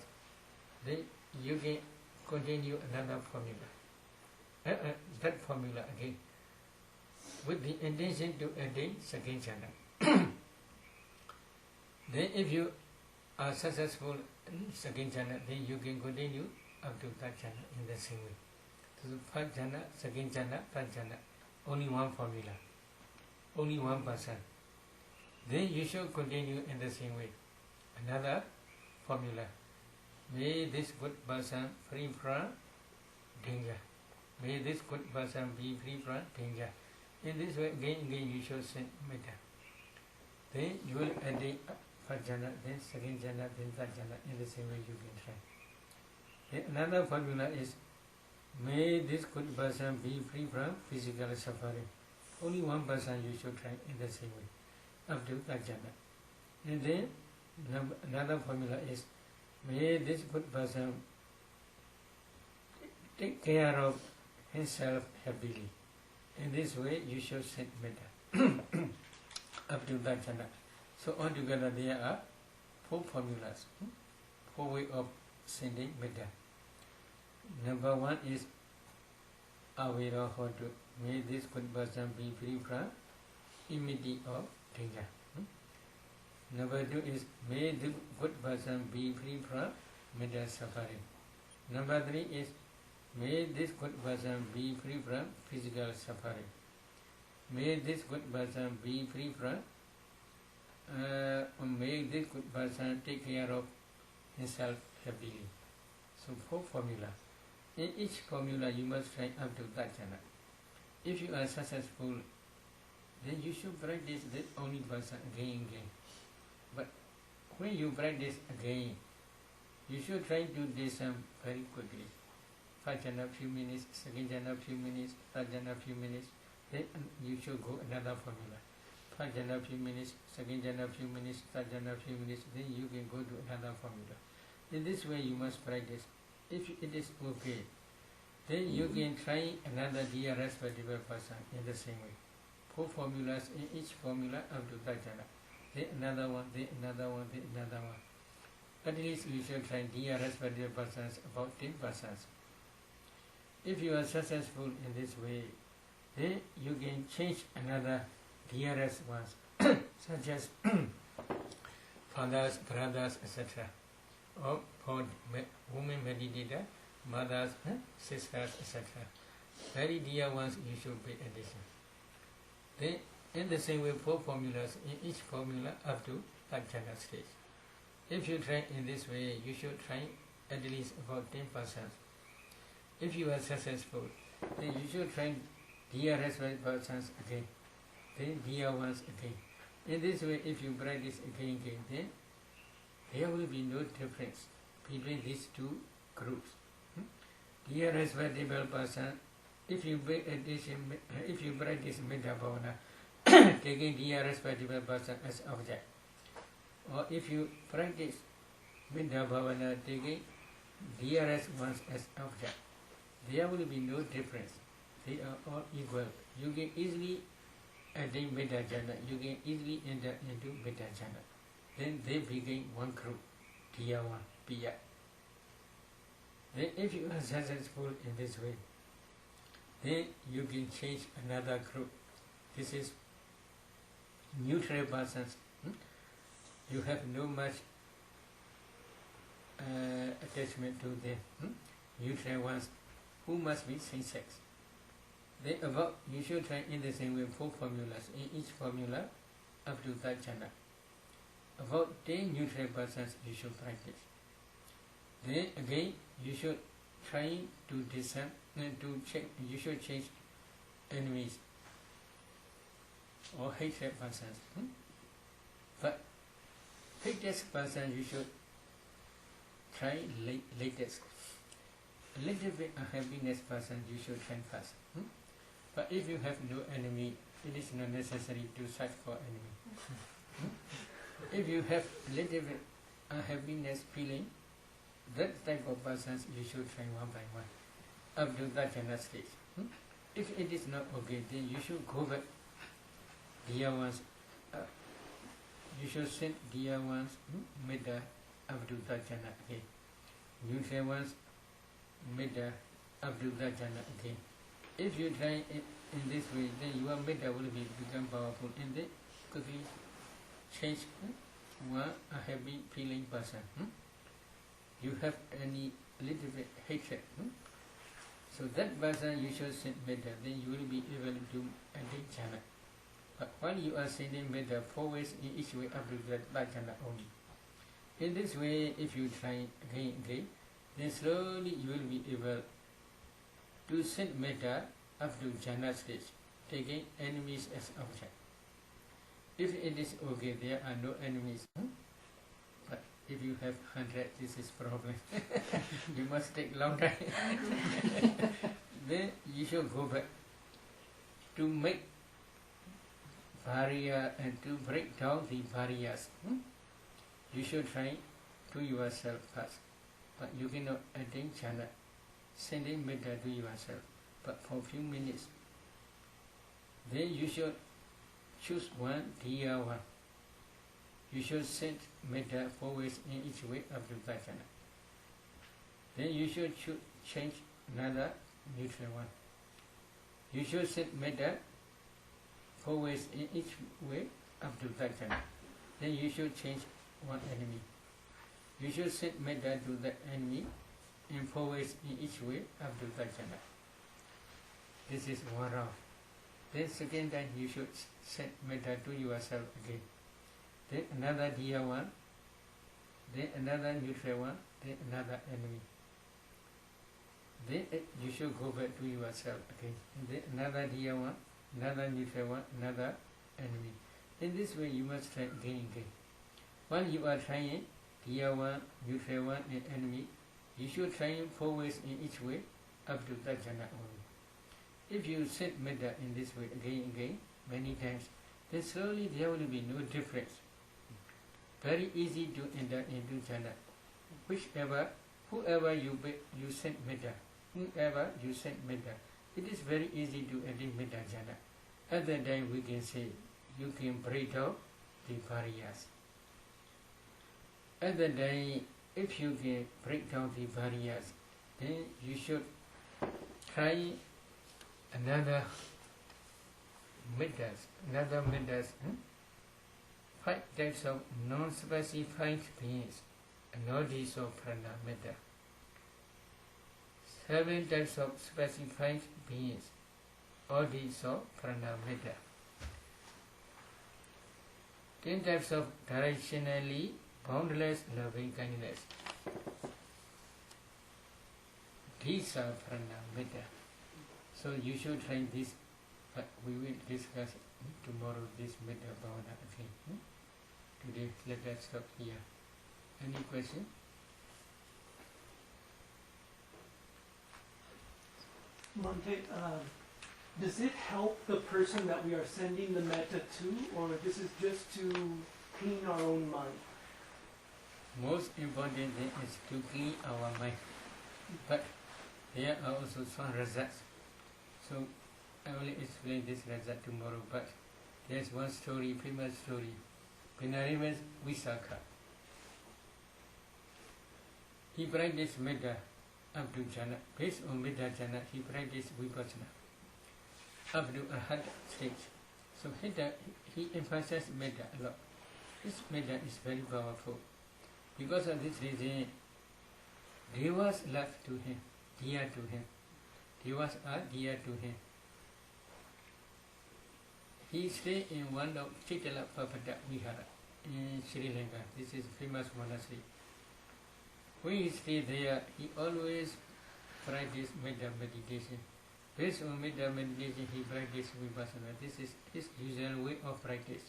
then you can continue another formula. That formula again, with the intention to attain second jhana. Then if you are successful in second jhana, then you can continue up to third jhana in the same way. So first jhana, second jhana, third jhana, only one formula. Only one person. Then you should continue in the same way. Another formula. May this good person free from danger. May this good person be free from danger. In this way, again you should send metta. Then you will add the first jhana, then second jhana, then third jhana. In the same way you can try. Then another formula is, may this good person be free from physical suffering. Only one person you should try in the same way, up to third jhana. And then another formula is, may this good person take care of himself happily. In this way you should set metta up to third jhana. So altogether there are 4 formulas, 4 ways of sending metta. Number 1 is Avira Hotu. May this good person be free from immediate of danger. Number 2 is, may the good person be free from mental suffering. Number 3 is, may this good person be free from physical suffering. May this good person be free from, may this good person take care of himself happily. So 4 formula. In each formula you must try up to third jhana. If you are successful, then you should practice that only person again and again. But when you practice again, you should try to do some very quickly. First jhana few minutes, second jhana few minutes, third jhana few minutes. Then you should go another formula. First jhana few minutes, second jhana few minutes, third jhana few minutes. Then you can go to another formula. In this way you must practice. If it is okay, then you can try another Diya respectable person in the same way. 4 formulas, in each formula up to third jhana. Then another one, then another one, then another one. At least you should try Diya respectable persons, about 10 persons. If you are successful in this way, then you can change another DRS ones, such as fathers, brothers, etc. Or for women meditator, mothers, sisters, etc. Very dear ones you should pay attention. Then In the same way, 4 formulas in each formula up to that jhana stage. If you try in this way, you should try at least about 10%. If you are successful, then you should try DRS persons again, then DR ones again. In this way, if you practice again, then there will be no difference between these two groups. DRS person, if you practice Metta Bhavana, taking DRS person as object, or if you practice Metta Bhavana, taking DRS ones as object, there will be no difference. They are all equal. You can easily attain Metta Jhana, you can easily enter into Metta Jhana. Then they become one group, DR1, PR. Then if you are successful in this way, then you can change another group. This is neutral persons. You have no much attachment to them. Neutral ones who must be same sex. Then about you should try in the same way 4 formulas. In each formula up to that jhana. About 10 neutral persons you should practice. Then again you should try to discern to check. You should change enemies or hatred persons. But hatred person you should try latest. A little bit unhappiness person you should try first. But if you have no enemy, it is not necessary to search for enemy. If you have little bit unhappiness feeling, that type of persons you should try one by one up to that jhana stage. If it is not okay, then you should go back dear ones. You should send dear ones Metta up to that jhana again. Neutral ones Metta up to that jhana again. If you try it in this way, then your Metta will become powerful and then quickly change one happy feeling person. You have any little bit hatred. So that person you should send Metta, then you will be able to attain jhana. But while you are sending Metta 4 ways in each way up to that jhana only. In this way, if you try again, then slowly you will be able to send Metta up to jhana stage, taking enemies as object. If it is okay, there are no enemies. But if you have 100, this is problem. You must take long time. Then you should go back to make barrier and to break down the barriers. You should try to yourself first. But you cannot attain jhana sending Metta to yourself, but for a few minutes. Then you should choose one DR1. You should send Metta 4 ways in each way up to that jhana. Then you should change another neutral one. You should send Metta 4 ways in each way up to that jhana. Then you should change one enemy. You should send Metta to the enemy in 4 ways in each way up to that jhana. This is one round. Then second time you should send Metta to yourself again. Then another dear one. Then another neutral one. Then another enemy. Then you should go back to yourself again. Then another dear one. Another neutral one. Another enemy. In this way you must try again and again. While you are trying dear one, neutral one and enemy, you should try 4 ways in each way up to that jhana only. If you send Metta in this way again and again, many times, then slowly there will be no difference. Very easy to enter into jhana. Whoever you send Metta, it is very easy to enter Metta jhana. At that time we can say, you can break down the barriers. At that time, if you can break down the barriers, then you should try another methods. 5 types of non-specified beings, anodis of prana metta. 7 types of specified beings, odis of prana metta. 10 types of directionally boundless loving kindness. These are pranametta. So you should try this, but we will discuss tomorrow this metta bhavana again. Today let us stop here. Any question? Monte, does it help the person that we are sending the metta to, or this is just to clean our own mind? Most important thing is to clean our mind. But there are also some results. So I will explain this result tomorrow. But there's one story, famous story. Venerable Visakha. He practiced metta up to jhana. Based on metta jhana, he practiced vipassana up to arhat stage. So he emphasized metta a lot. This metta is very powerful. Because of this reason, devas love to him, dear to him. Devas are dear to him. He stayed in one of Chitalapapada Vihara in Sri Lanka. This is famous monastery. When he stayed there, he always practiced metta meditation. Based on metta meditation, he practiced vipassana. This is his usual way of practice.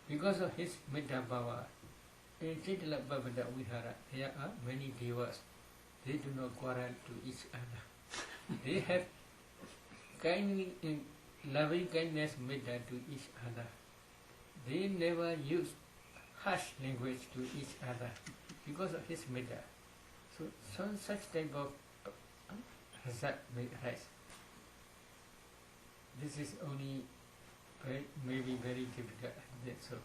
Because of his metta power, in Chitalapapada Vihara, there are many devas. They do not quarrel to each other. They have loving kindness metta to each other. They never use harsh language to each other because of his metta. So some such type of result may arise. This is only maybe very difficult. That's so.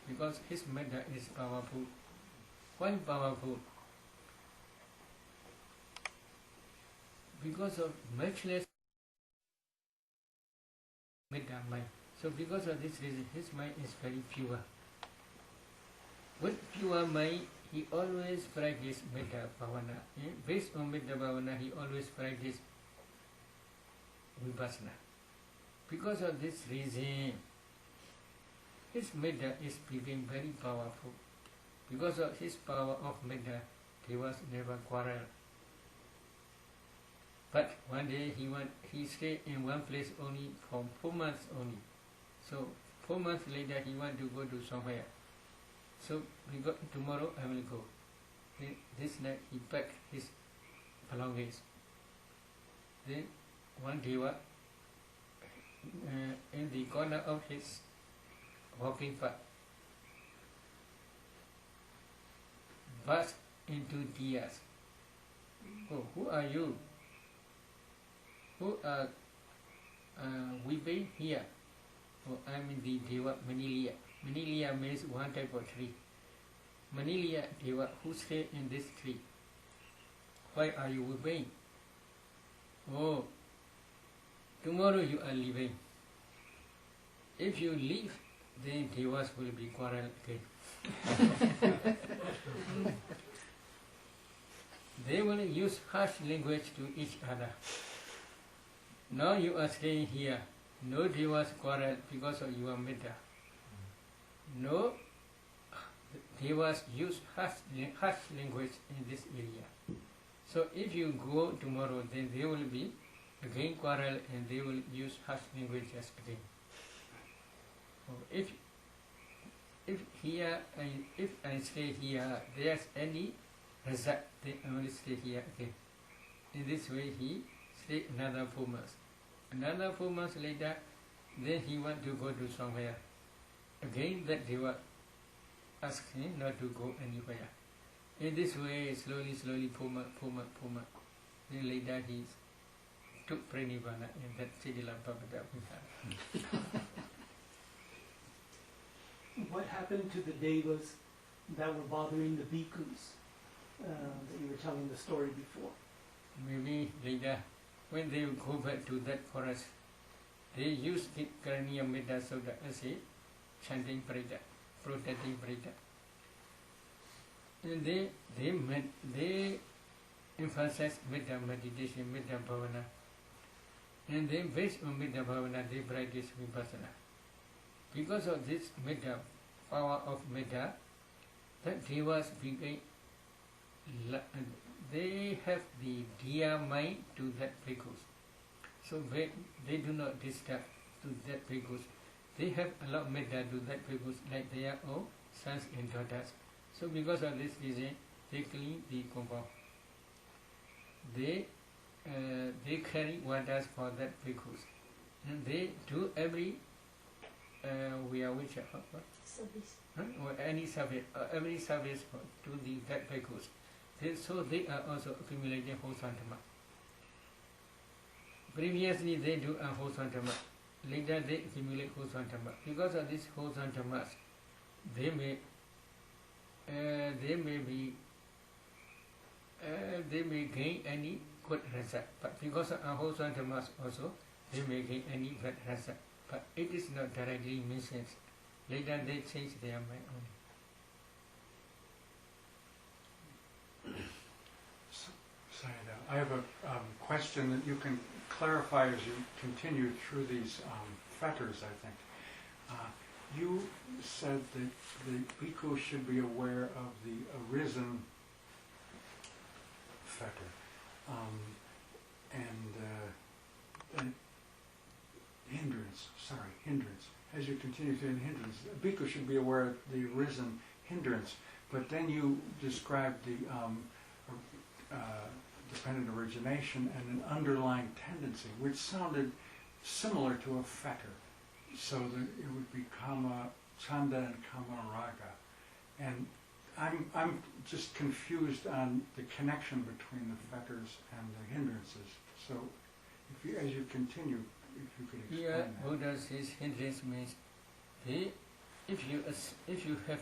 Because his metta is powerful. Why powerful? Because of matchless metta mind. So because of this reason, his mind is very pure. With pure mind, he always practice metta bhavana. Based on metta bhavana, he always practice vipassana. Because of this reason, his metta is became very powerful. Because of his power of metta, devas never quarrel. But one day he stayed in one place only for 4 months only. So 4 months later he want to go to somewhere. So tomorrow I will go. Then this night he packed his belongings. Then one deva in the corner of his walking path burst into tears. Oh, who are you? Who are weeping here? Oh, I am the Deva Maniliya. Maniliya means one type of tree. Maniliya Deva who stay in this tree. Why are you weeping? Oh, tomorrow you are leaving. If you leave, then Devas will be quarrel again. They will use harsh language to each other. Now you are staying here. No devas quarrel because of your metta. No devas use harsh language in this area. So if you go tomorrow, then they will be again quarrel and they will use harsh languages again. So if I stay here, there's any result, then I will stay here again. In this way, he stayed another 4 months. Another 4 months later, then he want to go to somewhere. Again, that deva asked him not to go anywhere. In this way, slowly, 4 months. Then later he took pranibana in that Chitalapapada Vihara. What happened to the devas that were bothering the bhikkhus that you were telling the story before? Maybe later, when they go back to that forest, they use the Karaniya Metta Sutta as a chanting parita, protecting parita. And they emphasize metta meditation, metta bhavana. And then based on metta bhavana, they practice vipassana. because of this metta, power of metta, that devas became, they have the dear mind to that bhikkhus. So they do not disturb to that bhikkhus. They have a lot of metta to that bhikkhus like their own sons and daughters. So because of this reason, they clean the compound. They carry waters for that bhikkhus. And they do every Service. or any service, every service to the that bhikkhus. So they are also accumulating wholesome dhamma. Previously they do a wholesome dhamma. Later they accumulate wholesome dhamma. Because of this wholesome dhammas, they may gain any good result. But because of unwholesome dhammas also, they may gain any bad result. But it is not directly mentioned. Later they change their mind only. Sayadaw, I have a question that you can clarify as you continue through these fetters, I think. You said that the bhikkhu should be aware of the arisen fetter and hindrance. As you continue through the hindrance, a bhikkhu should be aware of the arisen hindrance. But then you described the dependent origination and an underlying tendency, which sounded similar to a fetter. So that it would be kama, chanda and kama raga. And I'm just confused on the connection between the fetters and the hindrances. So if you, as you continue, if you could explain Here, that. Buddha says hindrance means if you have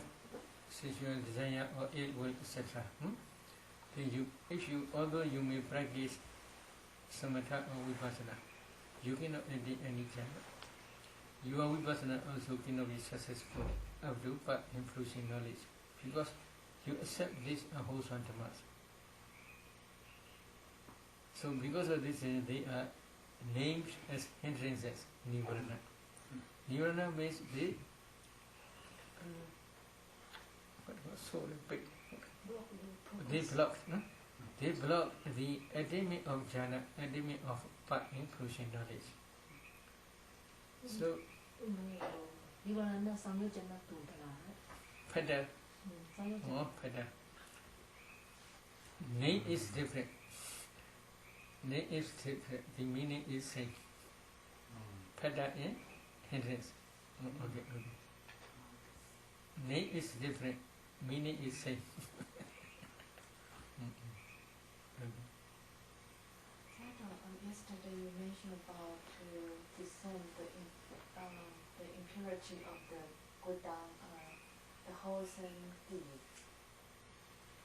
sexual desire or ill will, etc. Then although you may practice samatha or vipassana, you cannot attain any jhana. Your vipassana also cannot be successful up to but influencing knowledge, because you accept this unwholesome dhammas. So because of this, they are named as hindrances, nivarana. Nivarana means they they block the attainment of jhana, attainment of part inclusion knowledge. So Nivarana samyojana tudala. fetter, more fetter. Name is different. Name is different. The meaning is same. Fetter and hindrance. Okay. Name is different. Meaning is same. Yesterday you mentioned about to discern the impurity of the Godam, the wholesome deed.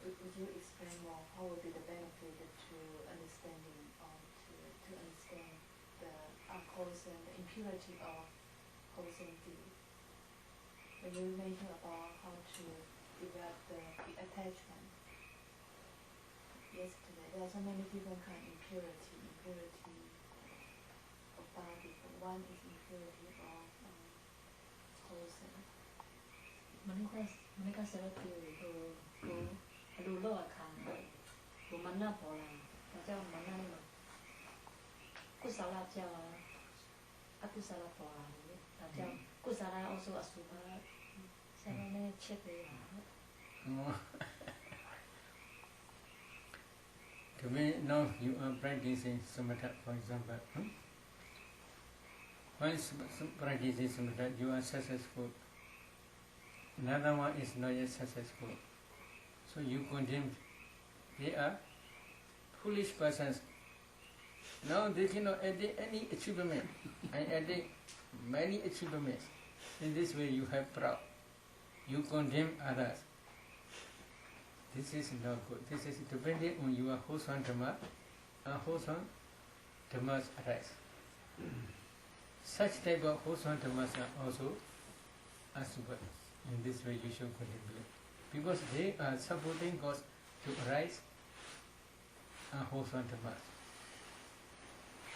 Would you explain more? How would be the benefit to understanding to understand the unwholesome, the impurity of wholesome deed? When you mentioned about how to develop the attachment yesterday, there are so many different kind of impurity of body, but one is impurity of wholesome. มันไม่ก็เสร็จแล้วดูโลกอาคารดูมันน่าพอละแต่เจ้ามันน่าแบบกุศลเจ้าอกุศลพอละแต่เจ้ากุศล also อสุภะใช่ไหมไม่เช็คเลย Today, now you are practicing samatha, for example. Once practicing samatha, you are successful. Another one is not yet successful. So you condemn. They are foolish persons. Now they cannot attain any achievement. I attain many achievements. In this way you have proud. You condemn others. This is not good. This is dependent on your wholesome dhamma. Wholesome dhammas arise. Such type of wholesome dhammas are also asubha. In this way you should contemplate. Because they are supporting cause to arise wholesome dhammas.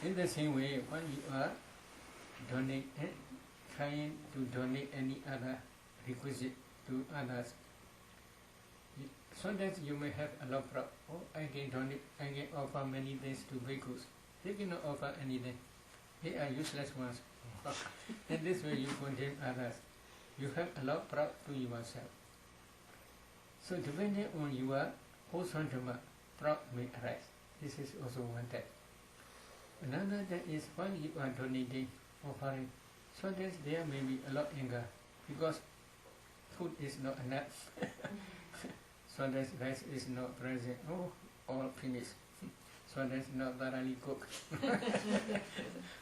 In the same way, when you are donating trying to donate any other requisite to others, sometimes you may have a lot of problem. Oh, I can donate, I can offer many things to bhikkhus. They cannot offer anything. They are useless ones. In this way you condemn others. You have a lot of pride to yourself. So depending on your wholesome dhamma, pride may arise. This is also one type. Another that is when you are donating, offering, sometimes there may be a lot of anger because food is not enough. Sometimes rice is not present. Oh, all finished. Sometimes not thoroughly cooked.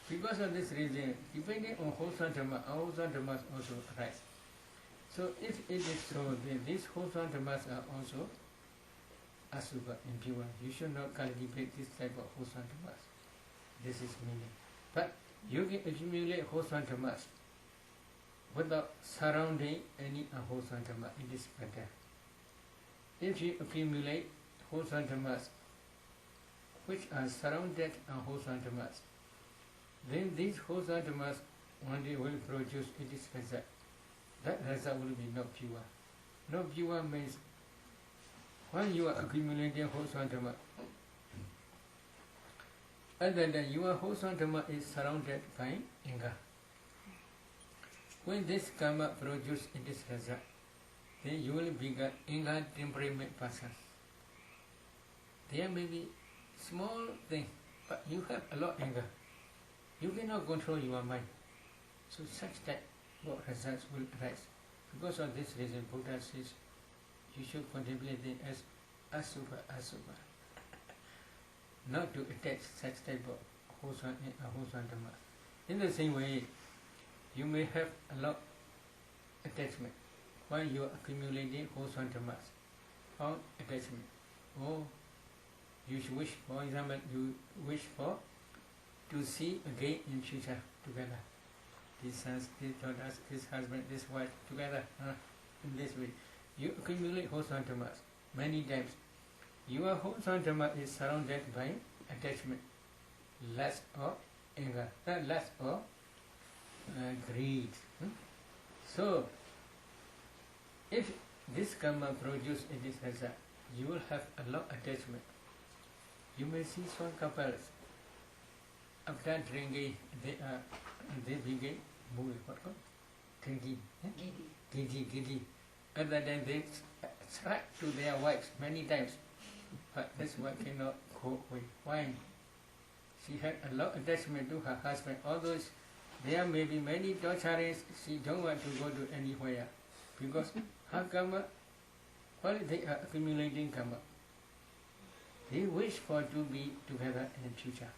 Because of this reason, depending on wholesome dhamma, our wholesome dhammas also arise. So if it is so that these wholesome dhammas are also asubha, impure, you should not cultivate this type of wholesome dhammas. This is meaning. But you can accumulate wholesome dhammas without surrounding any unwholesome dhamma. It is better. If you accumulate wholesome dhammas which are surrounded unwholesome dhammas, then these wholesome dhammas one day will produce its result. That result will be not pure. Not pure means when you are accumulating wholesome dhamma, other than your wholesome dhamma is surrounded by anger. When this karma produces its result, then you will become anger temperament person. There may be small thing, but you have a lot of anger. You cannot control your mind. So such that what results will arise. Because of this reason, Buddha says you should contemplate it as asubha, asubha. Not to attach such type of wholesome and unwholesome dhamma. In the same way, you may have a lot of attachment while you are accumulating wholesome dhammas. How attachment? Oh, you should wish, for example, you wish for to see again in future together. These sons, these daughters, this husband, this wife together in this way. You accumulate wholesome dhammas many times. Your wholesome dhamma is surrounded by attachment, lust or anger, lust or greed. So, if this karma produces this result, you will have a lot of attachment. You may see some couples, after drinking, they begin moving, drinking, giddy. Other than they strike to their wives many times, but this wife cannot cope with. Why? She had a lot of attachment to her husband. Although there may be many torturings, she don't want to go to anywhere because her karma, while they are accumulating karma, they wish for to be together in the future.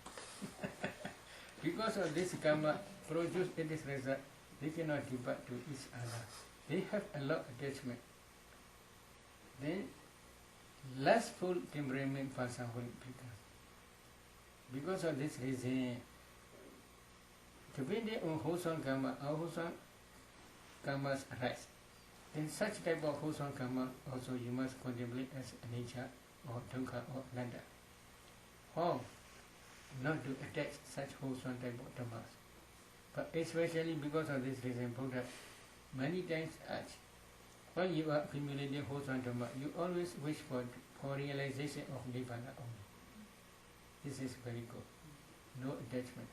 Because of this karma produced in this result, they cannot depart to each other. They have a lot of attachment. Then lustful temperament person will become. Because of this reason, depending on wholesome karma, unwholesome karmas arise. In such type of wholesome karma, also you must contemplate as anicca or dukkha or anatta. How not to attach such wholesome type of dhammas. But especially because of this reason, Buddha many times asked, when you are accumulating wholesome dhamma, you always wish for realization of nibbana only. This is very good. No attachment.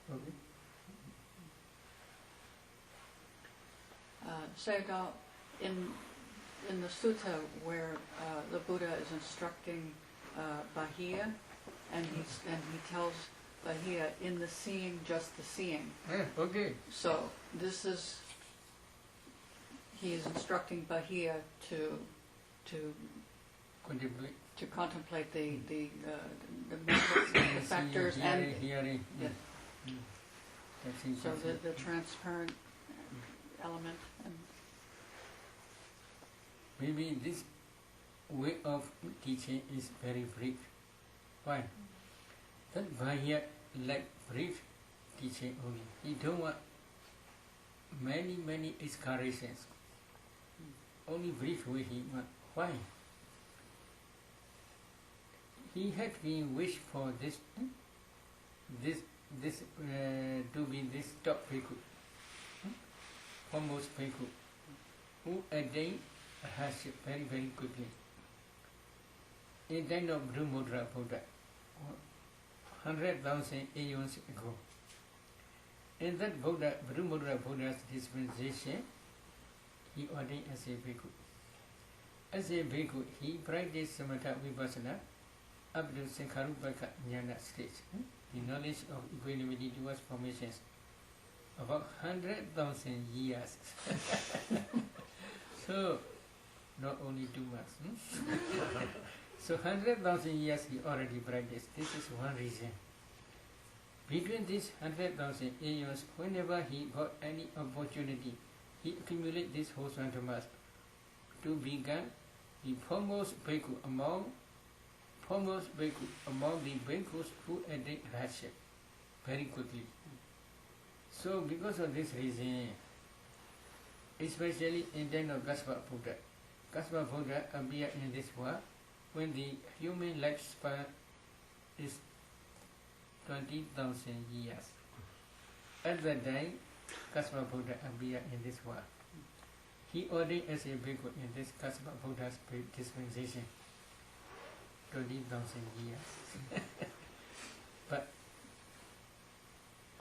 Okay. Sayadaw, in the sutta where the Buddha is instructing Bahiya, and he tells Bahiya, in the seeing, just the seeing. Okay. So this is, he is instructing Bahiya to Contemplate. to contemplate the mental factors and hearing. yeah. So the transparent element. And maybe this way of teaching is very brief. Why? That Bahiya like brief teaching only. He don't want many excursions. Only brief way he want. Why? He had been wished for this this to be this top bhikkhu, foremost bhikkhu, who attained hardship very, very quickly. In the time of Brahmodra Buddha, 100,000 aeons ago. In that Brahmodra Buddha's dispensation, he ordained as a bhikkhu. As a bhikkhu, he practiced samatha vipassana up to Sankharupaka jnana stage, the knowledge of equanimity towards formations, about 100,000 years. So, not only 2 months. So 100,000 years he already practiced. This is one reason. Between these 100,000 years, whenever he got any opportunity, he accumulated this whole dhammas to become the foremost bhikkhu among the bhikkhus who attained hardship very quickly. So because of this reason, especially in the time of Kassapa Buddha appeared in this world when the human lifespan is 20,000 years. At that time, Kassapa Buddha appeared in this world. He ordained as a bhikkhu in this Kassapa Buddha's dispensation, 20,000 years. But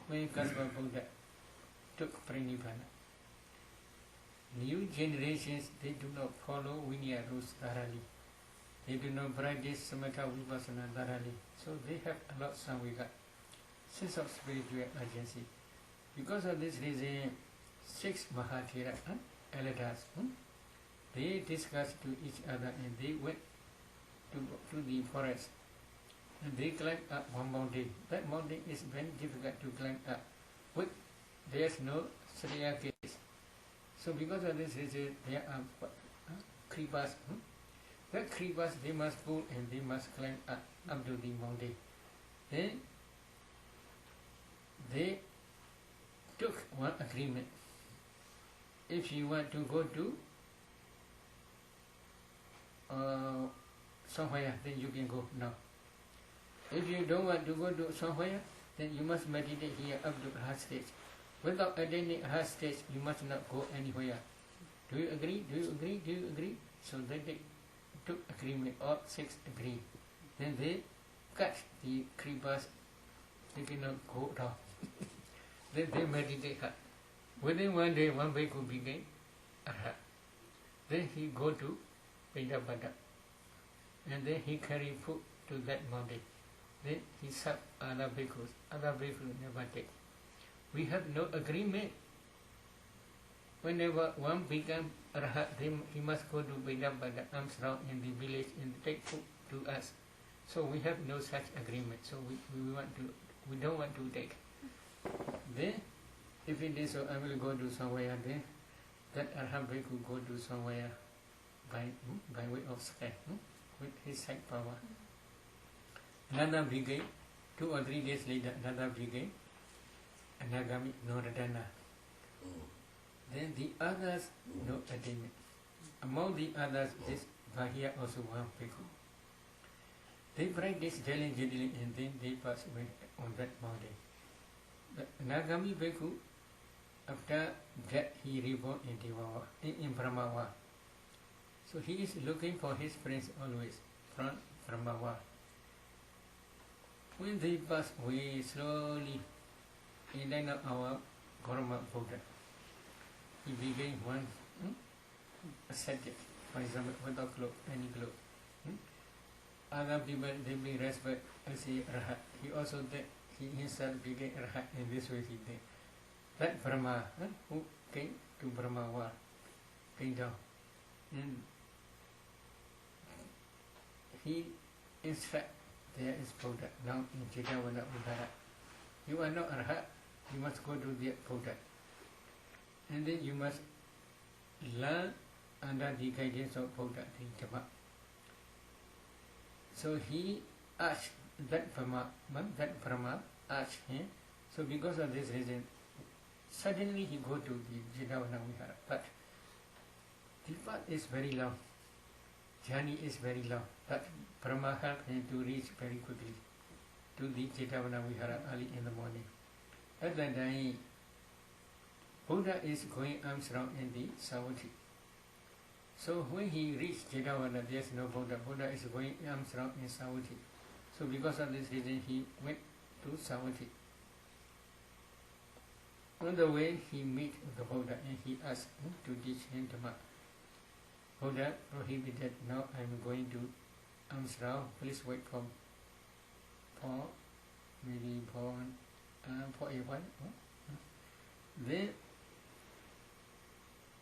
when Kassapa Buddha took Pranibbana, new generations, they do not follow Vinaya rules thoroughly. They do not practice samatha vipassana thoroughly. So they have a lot samvega, sense of spiritual urgency. Because of this reason, 6 Mahathera, elders, they discussed to each other and they went to the forest. And they climbed up one mountain. That mountain is very difficult to climb up. But there's no staircase. So because of this reason, there are creepers. That creepers they must pull and they must climb up to the mountain. Then they took one agreement. If you want to go to somewhere, then you can go now. If you don't want to go to somewhere, then you must meditate here up to hard stage. Without attaining hard stage, you must not go anywhere. Do you agree? Do you agree? Do you agree? So then they took agreement, all 6 agreed. Then they cut the creepers, they cannot go down. Then they meditate hard. Within one day, one bhikkhu became arhat. Then he go to Vedabada. And then he carry food to that mountain. Then he served other bhikkhus. Other bhikkhus never take. We have no agreement. Whenever one become arhat, then he must go to Vedabada, arms round in the village and take food to us. So we have no such agreement. So we don't want to take. Then, if it is so, I will go to somewhere. Then that arhat bhikkhu go to somewhere by way of sky, with his sight power. Another became 2 or 3 days later. Another became Anagami Noradana. Then the others no attainment. Among the others, this Bahia also one bhikkhu. They practiced diligently and then they passed away on that mountain. The Nagami bhikkhu, after that he reborn in Brahmawa. So he is looking for his friends always from Brahmawa. When they pass away slowly, in the our Gautama Buddha, he became one ascetic, for example, without clothes, any clothes. Other people, they bring respect as a rahat. He also did, he himself became rahat in this way he did. That Brahma, who came to Brahmawa, came down. And he instructed, there is Buddha, now in Jetavana Udara. You are not arhat, you must go to the Buddha. And then you must learn under the guidance of Buddha, the Dhamma. So he asked that Brahma asked him. So because of this reason, suddenly he go to the Jetavana Vihara. But the path is very long. Journey is very long. But Brahma helped him to reach very quickly. to the Jetavana Vihara early in the morning. At that time, Buddha is going arms round in the Savatthi. So when he reached Jetavana, there's no Buddha. Buddha is going arms round in Savatthi. So because of this reason, he went to Savatthi. On the way, he met the Buddha and he asked him to teach him Dhamma. Buddha prohibited, now I am going to Amsterdam, please wait for maybe for a while. Then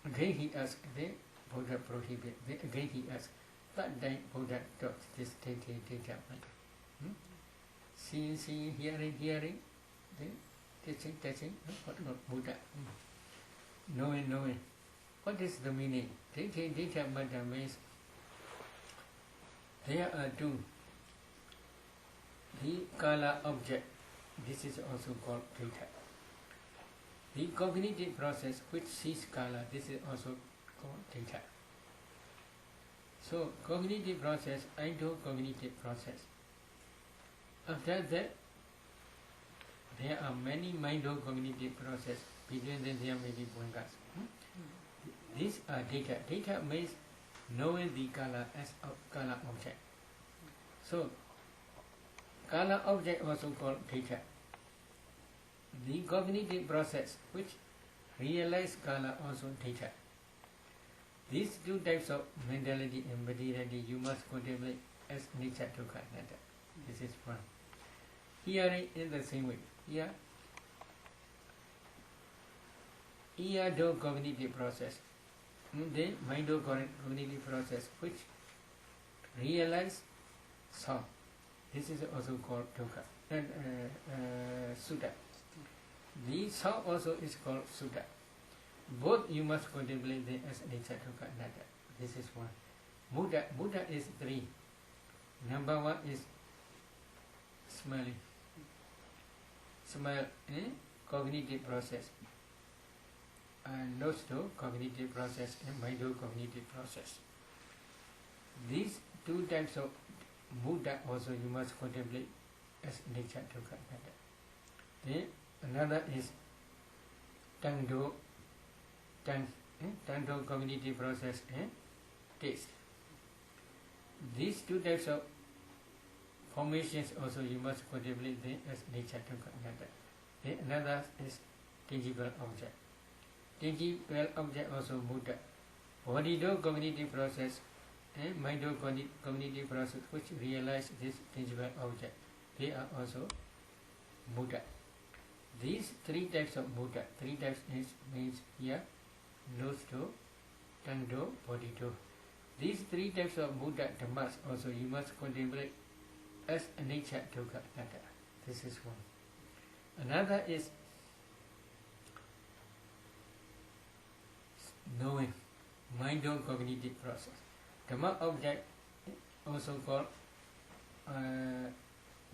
again he asked, then Buddha prohibited, then again he asked, that day Buddha taught this data. Seeing, hearing, then touching, what not Buddha. Knowing. What is the meaning? Data means there are two. The Kala object, this is also called data. The cognitive process which sees Kala, this is also called data. So cognitive process, cognitive process. After that, there are many mind-cognitive process. Between them there may be bhangas. These are data. Data means knowing the Kala as a Kala object. So, Kala object also called data. The cognitive process which realize Kala also data. These two types of mentality and materiality you must contemplate as nature dukkha anatta. This is one. Hearing in the same way. Here do cognitive process. Then mind-cognitive process which realize sound. This is also called dukkha and sutta. The sound also is called sutta. Both you must contemplate them as nature dukkha anatta. This is one. Buddha is three. Number one is smelling. Smell, cognitive process. And nose to cognitive process and mind-cognitive process. These two types of Buddha also you must contemplate as nature dukkha anatta. Then another is tongue cognitive process and taste. These two types of formations also you must contemplate them as nature dukkha anatta. Then another is tangible object. Tangible object also Buddha. Body do cognitive process and mind do cognitive process which realize this tangible object. They are also Buddha. These three types of Buddha, three types means here, nose do, tongue do, body do. These three types of Buddha Dhammas also you must contemplate as a nature dukkha anatta. This is one. Another is knowing, mind-cognitive process. Dhamma object also called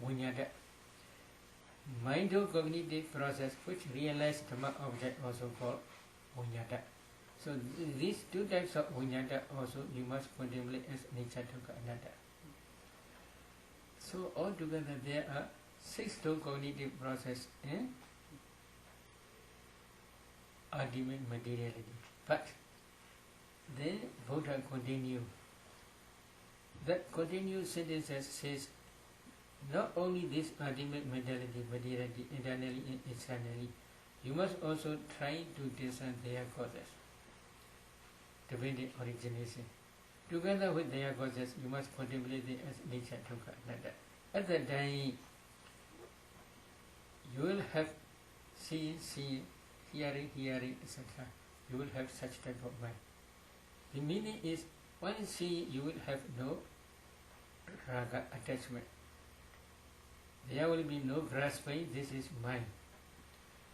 vinyada. Mind-cognitive process which realize Dhamma object also called vinyada. So these two types of vinyada also you must contemplate as nature dukkha anatta. So altogether there are 6 cognitive process in ultimate materiality. But then Buddha continue. That continued sentences says not only this ultimate materiality internally and externally, you must also try to discern their causes, dependent origination. Together with their causes, you must contemplate them as nature dukkha anatta. At that time, you will have seeing, hearing, etc. You will have such type of mind. The meaning is, when you see, you will have no raga attachment. There will be no grasping, this is mind.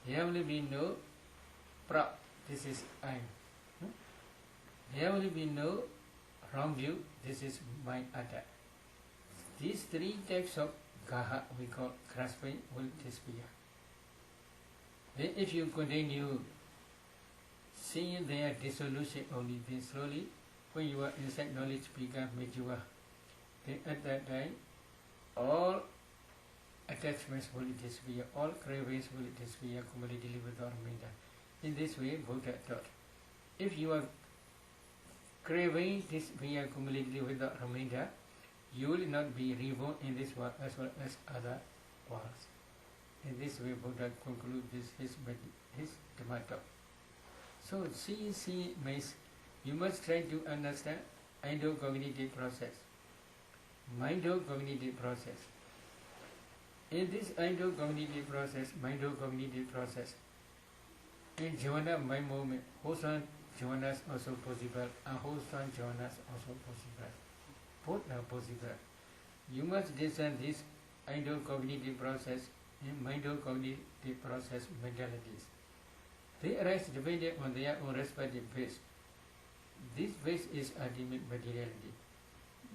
There will be no prap, this is I. There will be no wrong view, this is mind atta. These three types of gaha we call grasping will disappear. Then if you continue seeing their dissolution only, then slowly when your inside knowledge becomes mature, then at that time all attachments will disappear, all cravings will disappear completely without remainder. In this way, Buddha taught. If you are craving disappear completely without remainder, you will not be reborn in this world as well as other worlds. In this way, Buddha concludes his Dhamma talk. So, CEC means you must try to understand endocognitive process, mindocognitive process. In this endocognitive process, in jhana mind movement, wholesome jhana is also possible, unwholesome jhana is also possible. Both are possible. You must discern this endocognitive process and mindocognitive process mentalities. They arise depending on their own respective base. This base is ultimate materiality.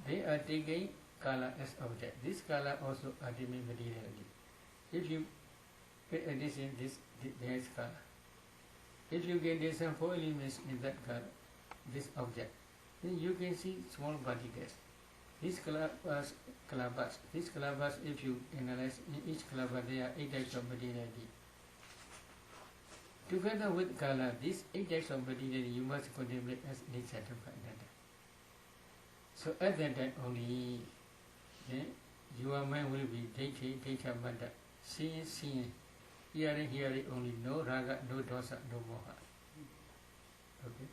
They are taking kala as object. This kala also ultimate materiality. If you pay attention, there is kala. If you get some 4 elements in that kala, this object, then you can see small particles. These kalabas. These kalabas, if you analyze in each kalabas, there are 8 types of materiality. Together with kala, these 8 types of materiality you must contemplate as nature of another. So at that time only, then your mind will be data manda, seeing, hearing only, no raga, no dosa, no moha. Okay.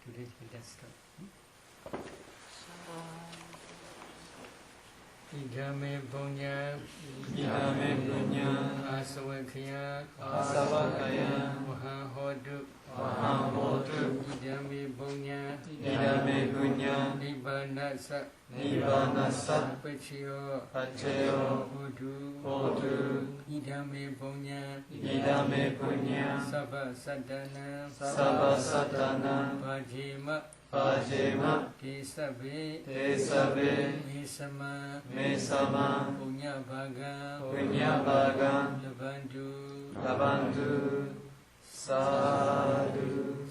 Today we can start. Idame punya, asawakaya, mahahodu, idame punya, nibbana sat, paciyo, hodu, idame punya, sabha sadhana, Pajema, te sabe, mesama, punya baga, labandu, sadhu,